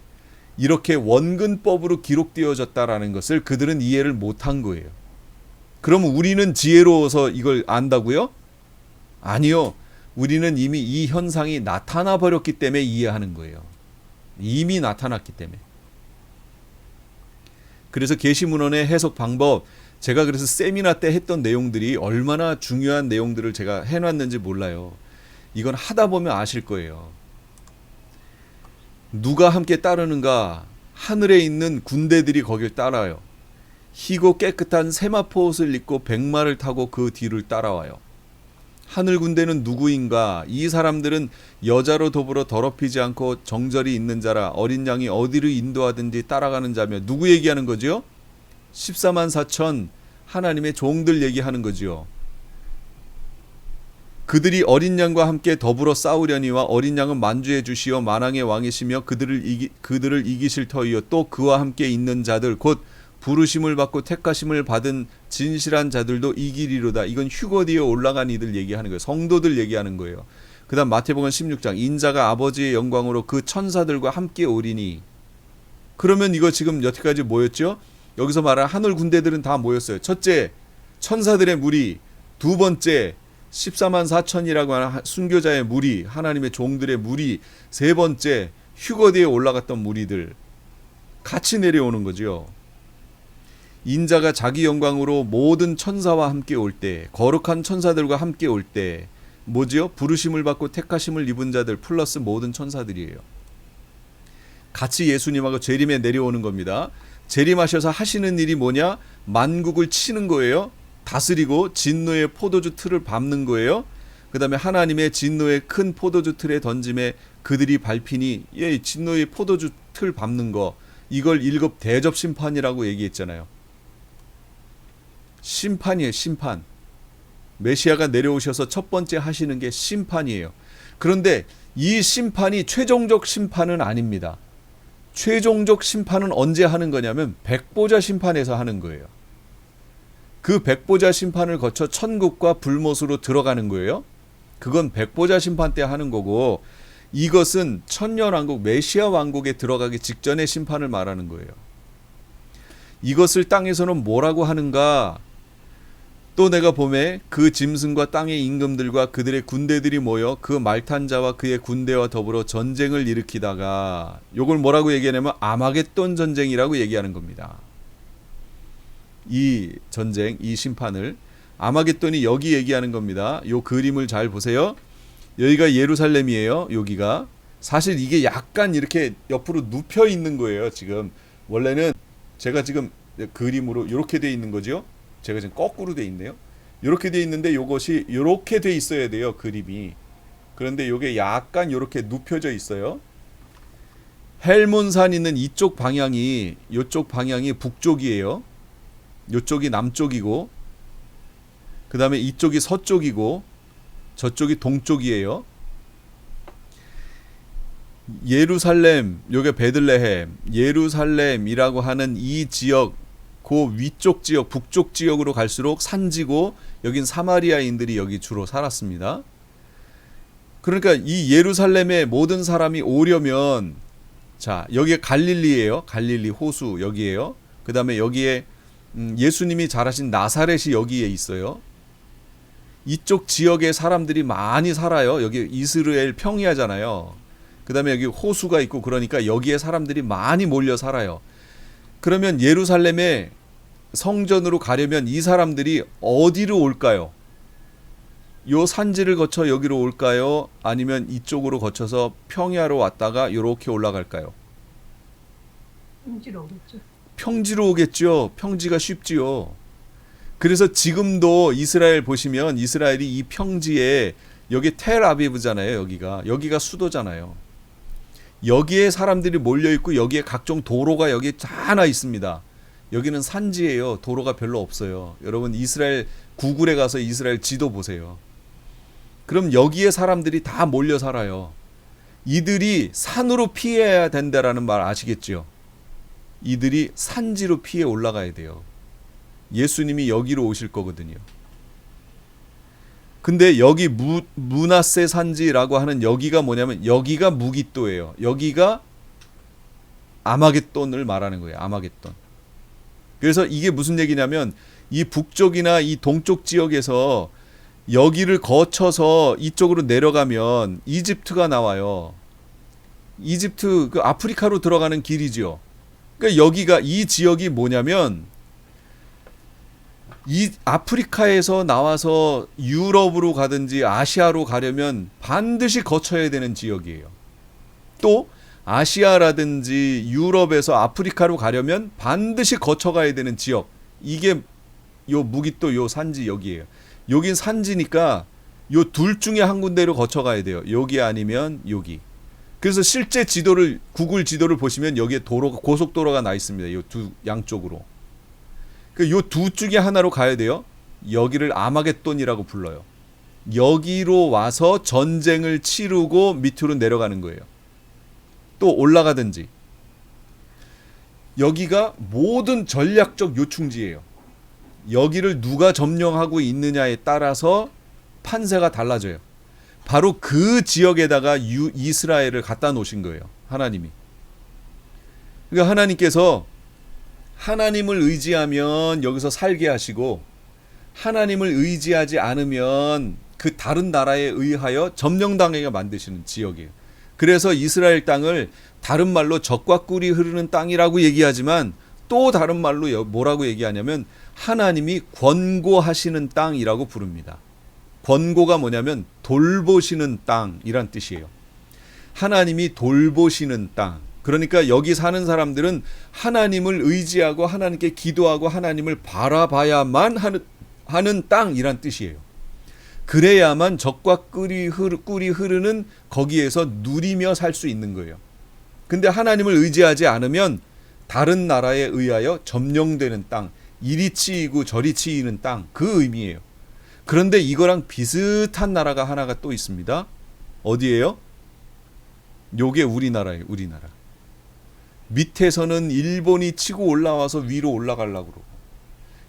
A: 이렇게 원근법으로 기록되어졌다라는 것을 그들은 이해를 못한 거예요. 그럼 우리는 지혜로워서 이걸 안다고요? 아니요. 우리는 이미 이 현상이 나타나 버렸기 때문에 이해하는 거예요. 이미 나타났기 때문에. 그래서 계시문헌의 해석 방법, 제가 그래서 세미나 때 했던 내용들이 얼마나 중요한 내용들을 제가 해놨는지 몰라요. 이건 하다 보면 아실 거예요. 누가 함께 따르는가? 하늘에 있는 군대들이 거길 따라요. 희고 깨끗한 세마포 옷을 입고 백마를 타고 그 뒤를 따라와요. 하늘 군대는 누구인가? 이 사람들은 여자로 더불어 더럽히지 않고 정절이 있는 자라, 어린 양이 어디를 인도하든지 따라가는 자며. 누구 얘기하는 거죠? 14만 4천 하나님의 종들 얘기하는 거지요. 그들이 어린 양과 함께 더불어 싸우려니와 어린 양은 만주해 주시어 만왕의 왕이시며 그들을 이기실 터이요 또 그와 함께 있는 자들 곧 부르심을 받고 택하심을 받은 진실한 자들도 이기리로다. 이건 휴거 뒤에 올라간 이들 얘기하는 거예요. 성도들 얘기하는 거예요. 그 다음 마태복음 16장 인자가 아버지의 영광으로 그 천사들과 함께 오리니. 그러면 이거 지금 여태까지 뭐였죠? 여기서 말한 하늘 군대들은 다 모였어요. 첫째, 천사들의 무리. 두 번째, 14만 4천이라고 하는 순교자의 무리, 하나님의 종들의 무리. 세 번째, 휴거디에 올라갔던 무리들. 같이 내려오는 거죠. 인자가 자기 영광으로 모든 천사와 함께 올 때, 거룩한 천사들과 함께 올 때, 뭐지요? 부르심을 받고 택하심을 입은 자들 플러스 모든 천사들이에요. 같이 예수님하고 재림에 내려오는 겁니다. 재림하셔서 하시는 일이 뭐냐? 만국을 치는 거예요. 다스리고 진노의 포도주 틀을 밟는 거예요. 그 다음에 하나님의 진노의 큰 포도주 틀에 던짐에 그들이 밟히니, 진노의 포도주 틀 밟는 거, 이걸 1급 대접 심판이라고 얘기했잖아요. 심판이에요. 심판. 메시아가 내려오셔서 첫 번째 하시는 게 심판이에요. 그런데 이 심판이 최종적 심판은 아닙니다. 최종적 심판은 언제 하는 거냐면 백보자 심판에서 하는 거예요. 그 백보자 심판을 거쳐 천국과 불못으로 들어가는 거예요. 그건 백보자 심판 때 하는 거고, 이것은 천년왕국 메시아 왕국에 들어가기 직전의 심판을 말하는 거예요. 이것을 땅에서는 뭐라고 하는가? 또 내가 보매 그 짐승과 땅의 임금들과 그들의 군대들이 모여 그 말탄 자와 그의 군대와 더불어 전쟁을 일으키다가, 요걸 뭐라고 얘기하냐면 아마겟돈 전쟁이라고 얘기하는 겁니다. 이 전쟁, 이 심판을 아마겟돈이 여기 얘기하는 겁니다. 요 그림을 잘 보세요. 여기가 예루살렘이에요. 여기가. 사실 이게 약간 이렇게 옆으로 눕혀 있는 거예요. 지금 원래는 제가 지금 그림으로 이렇게 돼 있는 거죠. 제가 지금 거꾸로 돼 있네요. 이렇게 돼 있는데 이것이 이렇게 돼 있어야 돼요. 그림이. 그런데 이게 약간 이렇게 눕혀져 있어요. 헬몬산 있는 이쪽 방향이 북쪽이에요. 이쪽이 남쪽이고 그 다음에 이쪽이 서쪽이고 저쪽이 동쪽이에요. 예루살렘, 요게 베들레헴, 예루살렘이라고 하는 이 지역, 그 위쪽 지역, 북쪽 지역으로 갈수록 산지고 여긴 사마리아인들이 여기 주로 살았습니다. 그러니까 이 예루살렘에 모든 사람이 오려면 자, 여기에 갈릴리예요. 갈릴리 호수 여기에요. 그 다음에 여기에 예수님이 자라신 나사렛이 여기에 있어요. 이쪽 지역에 사람들이 많이 살아요. 여기 이스라엘 평야잖아요. 그 다음에 여기 호수가 있고 그러니까 여기에 사람들이 많이 몰려 살아요. 그러면 예루살렘에 성전으로 가려면 이 사람들이 어디로 올까요? 요 산지를 거쳐 여기로 올까요? 아니면 이쪽으로 거쳐서 평야로 왔다가 이렇게 올라갈까요?
B: 평지로 오겠죠.
A: 평지로 오겠죠. 평지가 쉽지요. 그래서 지금도 이스라엘 보시면 이스라엘이 이 평지에 여기 텔아비브잖아요. 여기가 수도잖아요. 여기에 사람들이 몰려 있고 여기에 각종 도로가 여기 하나 있습니다. 여기는 산지예요. 도로가 별로 없어요. 여러분 이스라엘 구글에 가서 이스라엘 지도 보세요. 그럼 여기에 사람들이 다 몰려 살아요. 이들이 산으로 피해야 된다라는 말 아시겠죠? 이들이 산지로 피해 올라가야 돼요. 예수님이 여기로 오실 거거든요. 근데 여기 므낫세 산지라고 하는 여기가 뭐냐면 여기가 무기또예요. 여기가 아마겟돈을 말하는 거예요. 아마겟돈. 그래서 이게 무슨 얘기냐면 이 북쪽이나 이 동쪽 지역에서 여기를 거쳐서 이쪽으로 내려가면 이집트가 나와요. 이집트 그 아프리카로 들어가는 길이죠. 그러니까 여기가 이 지역이 뭐냐면 이 아프리카에서 나와서 유럽으로 가든지 아시아로 가려면 반드시 거쳐야 되는 지역이에요. 또 아시아라든지 유럽에서 아프리카로 가려면 반드시 거쳐가야 되는 지역. 이게 요 무기또 요 산지 여기예요. 여긴 산지니까 요 둘 중에 한 군데로 거쳐가야 돼요. 여기 아니면 여기. 그래서 실제 지도를 구글 지도를 보시면 여기에 도로가 고속도로가 나 있습니다. 요 두 양쪽으로. 요 두 중에 하나로 가야 돼요. 여기를 아마겟돈이라고 불러요. 여기로 와서 전쟁을 치르고 밑으로 내려가는 거예요. 또 올라가든지. 여기가 모든 전략적 요충지예요. 여기를 누가 점령하고 있느냐에 따라서 판세가 달라져요. 바로 그 지역에다가 이스라엘을 갖다 놓으신 거예요. 하나님이. 그러니까 하나님께서 하나님을 의지하면 여기서 살게 하시고 하나님을 의지하지 않으면 그 다른 나라에 의하여 점령당하게 만드시는 지역이에요. 그래서 이스라엘 땅을 다른 말로 젖과 꿀이 흐르는 땅이라고 얘기하지만 또 다른 말로 뭐라고 얘기하냐면 하나님이 권고하시는 땅이라고 부릅니다. 권고가 뭐냐면 돌보시는 땅이란 뜻이에요. 하나님이 돌보시는 땅. 그러니까 여기 사는 사람들은 하나님을 의지하고 하나님께 기도하고 하나님을 바라봐야만 하는 땅이란 뜻이에요. 그래야만 젖과 꿀이 흐르는 거기에서 누리며 살 수 있는 거예요. 근데 하나님을 의지하지 않으면 다른 나라에 의하여 점령되는 땅, 이리 치이고 저리 치이는 땅, 그 의미예요. 그런데 이거랑 비슷한 나라가 하나가 또 있습니다. 어디예요? 요게 우리나라예요. 우리나라. 밑에서는 일본이 치고 올라와서 위로 올라가려고 그러고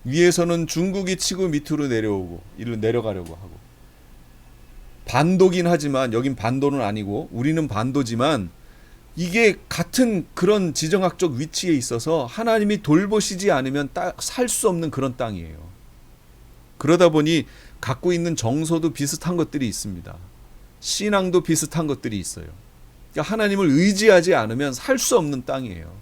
A: 위에서는 중국이 치고 밑으로 내려오고 이리로 내려가려고 하고 반도긴 하지만 여긴 반도는 아니고 우리는 반도지만 이게 같은 그런 지정학적 위치에 있어서 하나님이 돌보시지 않으면 살 수 없는 그런 땅이에요. 그러다 보니 갖고 있는 정서도 비슷한 것들이 있습니다. 신앙도 비슷한 것들이 있어요. 그러니까 하나님을 의지하지 않으면 살 수 없는 땅이에요.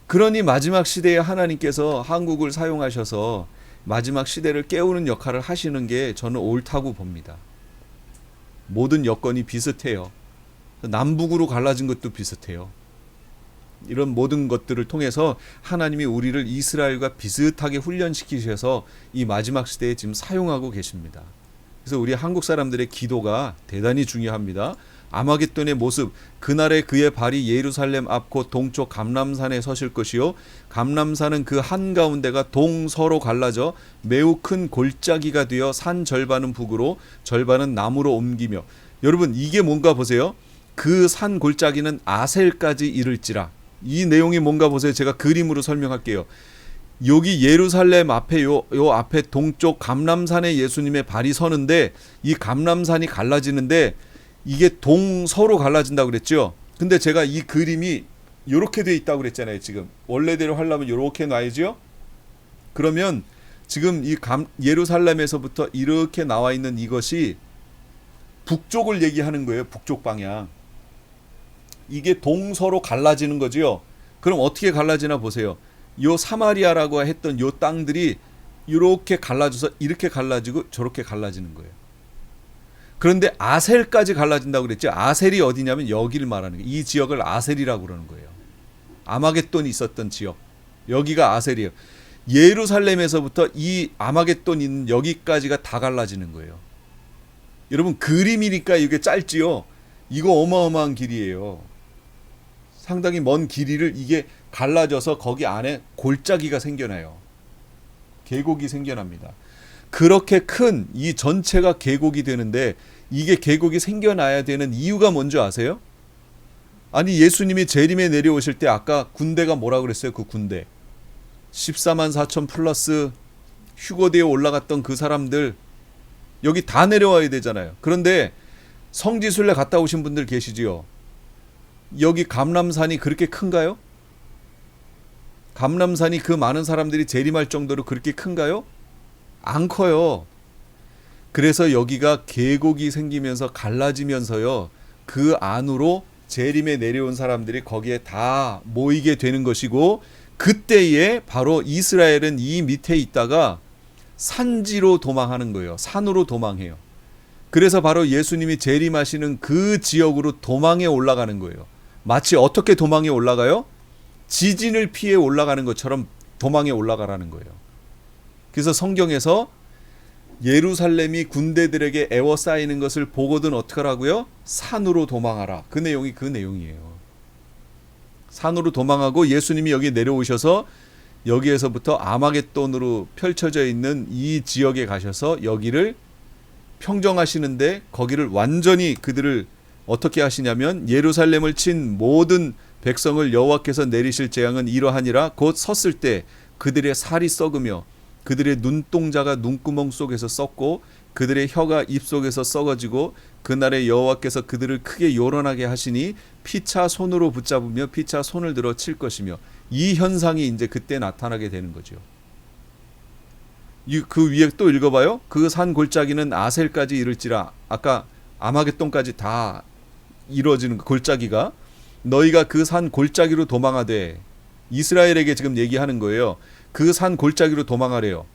A: 그러니 마지막 시대에 하나님께서 한국을 사용하셔서 마지막 시대를 깨우는 역할을 하시는 게 저는 옳다고 봅니다. 모든 여건이 비슷해요. 남북으로 갈라진 것도 비슷해요. 이런 모든 것들을 통해서 하나님이 우리를 이스라엘과 비슷하게 훈련시키셔서 이 마지막 시대에 지금 사용하고 계십니다. 그래서 우리 한국 사람들의 기도가 대단히 중요합니다. 아마겟돈의 모습, 그날에 그의 발이 예루살렘 앞 곧 동쪽 감람산에 서실 것이요 감람산은 그 한가운데가 동서로 갈라져 매우 큰 골짜기가 되어 산 절반은 북으로 절반은 남으로 옮기며, 여러분 이게 뭔가 보세요. 그 산 골짜기는 아셀까지 이를지라. 이 내용이 뭔가 보세요. 제가 그림으로 설명할게요. 여기 예루살렘 앞에 요 앞에 동쪽 감람산에 예수님의 발이 서는데, 이 감람산이 갈라지는데 이게 동서로 갈라진다고 그랬죠. 근데 제가 이 그림이 이렇게 돼 있다고 그랬잖아요. 지금 원래대로 하려면 이렇게 놔야죠. 그러면 지금 이 예루살렘에서부터 이렇게 나와 있는 이것이 북쪽을 얘기하는 거예요. 북쪽 방향. 이게 동서로 갈라지는 거죠. 그럼 어떻게 갈라지나 보세요. 요 사마리아라고 했던 요 땅들이 이렇게 갈라져서 이렇게 갈라지고 저렇게 갈라지는 거예요. 그런데 아셀까지 갈라진다고 그랬죠. 아셀이 어디냐면 여기를 말하는 거예요. 이 지역을 아셀이라고 그러는 거예요. 아마겟돈이 있었던 지역. 여기가 아셀이에요. 예루살렘에서부터 이 아마겟돈 있는 여기까지가 다 갈라지는 거예요. 여러분 그림이니까 이게 짧지요. 이거 어마어마한 길이에요. 상당히 먼 길이를 이게 갈라져서 거기 안에 골짜기가 생겨나요. 계곡이 생겨납니다. 그렇게 큰 이 전체가 계곡이 되는데, 이게 계곡이 생겨나야 되는 이유가 뭔지 아세요? 아니 예수님이 재림에 내려오실 때 아까 군대가 뭐라 그랬어요? 그 군대 14만 4천 플러스 휴거대에 올라갔던 그 사람들 여기 다 내려와야 되잖아요. 그런데 성지순례 갔다 오신 분들 계시지요? 여기 감람산이 그렇게 큰가요? 감람산이 그 많은 사람들이 재림할 정도로 그렇게 큰가요? 안 커요. 그래서 여기가 계곡이 생기면서 갈라지면서요, 그 안으로 재림에 내려온 사람들이 거기에 다 모이게 되는 것이고, 그때에 바로 이스라엘은 이 밑에 있다가 산지로 도망하는 거예요. 산으로 도망해요. 그래서 바로 예수님이 재림하시는 그 지역으로 도망해 올라가는 거예요. 마치 어떻게 도망해 올라가요? 지진을 피해 올라가는 것처럼 도망해 올라가라는 거예요. 그래서 성경에서 예루살렘이 군대들에게 에워싸이는 것을 보거든 어떡하라고요? 산으로 도망하라. 그 내용이 그 내용이에요. 산으로 도망하고 예수님이 여기 내려오셔서 여기에서부터 아마겟돈으로 펼쳐져 있는 이 지역에 가셔서 여기를 평정하시는데, 거기를 완전히 그들을 어떻게 하시냐면, 예루살렘을 친 모든 백성을 여호와께서 내리실 재앙은 이러하니라. 곧 섰을 때 그들의 살이 썩으며 그들의 눈동자가 눈구멍 속에서 썩고 그들의 혀가 입 속에서 썩어지고, 그날에 여호와께서 그들을 크게 요란하게 하시니 피차 손으로 붙잡으며 피차 손을 들어 칠 것이며, 이 현상이 이제 그때 나타나게 되는 거죠. 그 위에 또 읽어봐요. 그 산 골짜기는 아셀까지 이를지라. 아까 아마겟돈까지 다 이루어지는 골짜기가, 너희가 그 산 골짜기로 도망하되, 이스라엘에게 지금 얘기하는 거예요. 그 산 골짜기로 도망하래요.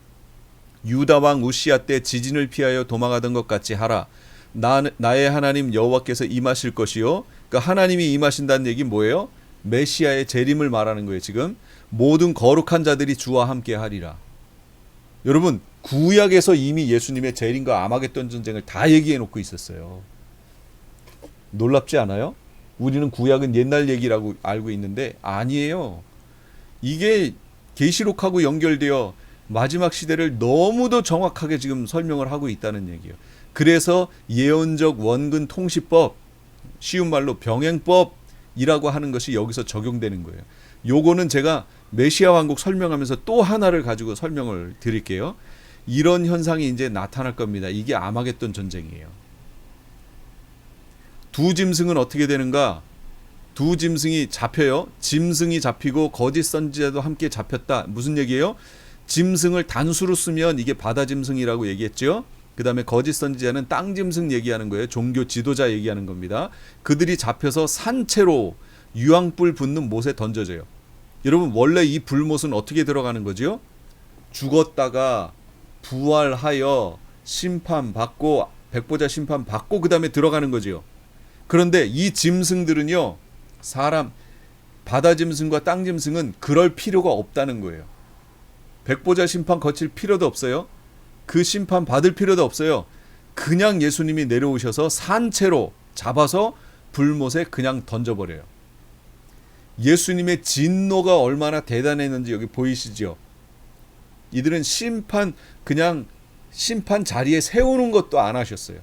A: 유다 왕 우시야 때 지진을 피하여 도망하던 것 같이 하라. 나의 하나님 여호와께서 임하실 것이요. 그러니까 하나님이 임하신다는 얘기 뭐예요? 메시아의 재림을 말하는 거예요. 지금 모든 거룩한 자들이 주와 함께 하리라. 여러분 구약에서 이미 예수님의 재림과 아마겟돈 전쟁을 다 얘기해 놓고 있었어요. 놀랍지 않아요? 우리는 구약은 옛날 얘기라고 알고 있는데 아니에요. 이게 계시록하고 연결되어 마지막 시대를 너무도 정확하게 지금 설명을 하고 있다는 얘기예요. 그래서 예언적 원근 통시법, 쉬운 말로 병행법이라고 하는 것이 여기서 적용되는 거예요. 요거는 제가 메시아 왕국 설명하면서 또 하나를 가지고 설명을 드릴게요. 이런 현상이 이제 나타날 겁니다. 이게 아마겟돈 전쟁이에요. 두 짐승은 어떻게 되는가? 두 짐승이 잡혀요. 짐승이 잡히고 거짓 선지자도 함께 잡혔다. 무슨 얘기예요? 짐승을 단수로 쓰면 이게 바다 짐승이라고 얘기했죠. 그 다음에 거짓 선지자는 땅 짐승 얘기하는 거예요. 종교 지도자 얘기하는 겁니다. 그들이 잡혀서 산채로 유황불 붙는 못에 던져져요. 여러분 원래 이 불못은 어떻게 들어가는 거죠? 죽었다가 부활하여 심판받고 백보자 심판받고 그 다음에 들어가는 거죠. 그런데 이 짐승들은요, 사람, 바다 짐승과 땅 짐승은 그럴 필요가 없다는 거예요. 백보자 심판 거칠 필요도 없어요. 그 심판 받을 필요도 없어요. 그냥 예수님이 내려오셔서 산채로 잡아서 불못에 그냥 던져버려요. 예수님의 진노가 얼마나 대단했는지 여기 보이시죠? 이들은 그냥 심판 자리에 세우는 것도 안 하셨어요.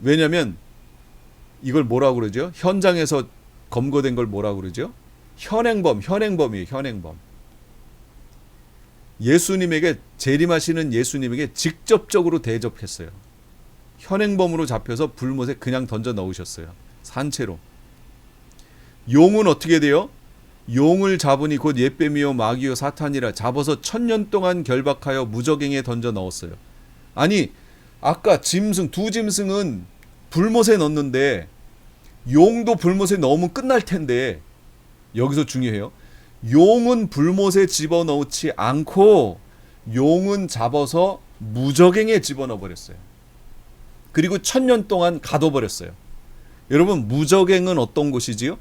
A: 왜냐하면 이걸 뭐라고 그러죠? 현장에서 검거된 걸 뭐라고 그러죠? 현행범이에요. 현행범. 예수님에게, 재림하시는 예수님에게 직접적으로 대접했어요. 현행범으로 잡혀서 불못에 그냥 던져 넣으셨어요. 산채로. 용은 어떻게 돼요? 용을 잡으니 곧 옛뱀이요 마귀요 사탄이라 잡아서 1000년 동안 결박하여 무저갱에 던져 넣었어요. 아니, 아까 두 짐승은 불못에 넣는데 용도 불못에 넣으면 끝날 텐데, 여기서 중요해요. 용은 불못에 집어넣지 않고 용은 잡아서 무저갱에 집어넣어 버렸어요. 그리고 1000년 동안 가둬버렸어요. 여러분, 무저갱은 어떤 곳이지요?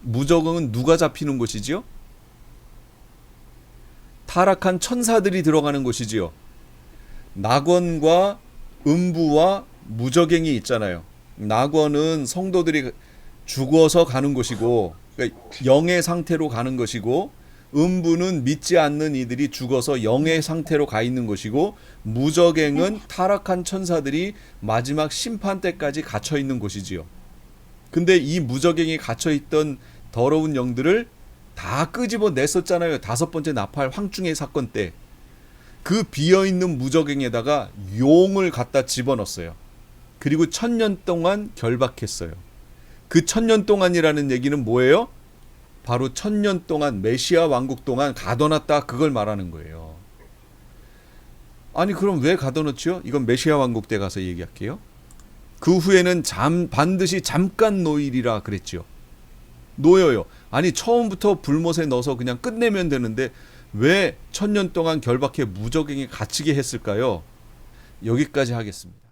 A: 무저갱은 누가 잡히는 곳이지요? 타락한 천사들이 들어가는 곳이지요. 낙원과 음부와 무저갱이 있잖아요. 낙원은 성도들이 죽어서 가는 곳이고, 그러니까 영의 상태로 가는 것이고, 음부는 믿지 않는 이들이 죽어서 영의 상태로 가 있는 것이고, 무저갱은 타락한 천사들이 마지막 심판 때까지 갇혀 있는 곳이지요. 근데 이 무저갱이 갇혀 있던 더러운 영들을 다 끄집어 냈었잖아요. 5번째 나팔 황충의 사건 때. 그 비어있는 무저갱에다가 용을 갖다 집어넣었어요. 그리고 1000년 동안 결박했어요. 그 1000년 동안이라는 얘기는 뭐예요? 바로 1000년 동안 메시아 왕국 동안 가둬놨다, 그걸 말하는 거예요. 아니, 그럼 왜 가둬놓지요? 이건 메시아 왕국 때 가서 얘기할게요. 그 후에는 반드시 잠깐 놓이리라 그랬죠. 놓여요. 아니, 처음부터 불못에 넣어서 그냥 끝내면 되는데 왜 1000년 동안 결박해 무저갱에 갇히게 했을까요? 여기까지 하겠습니다.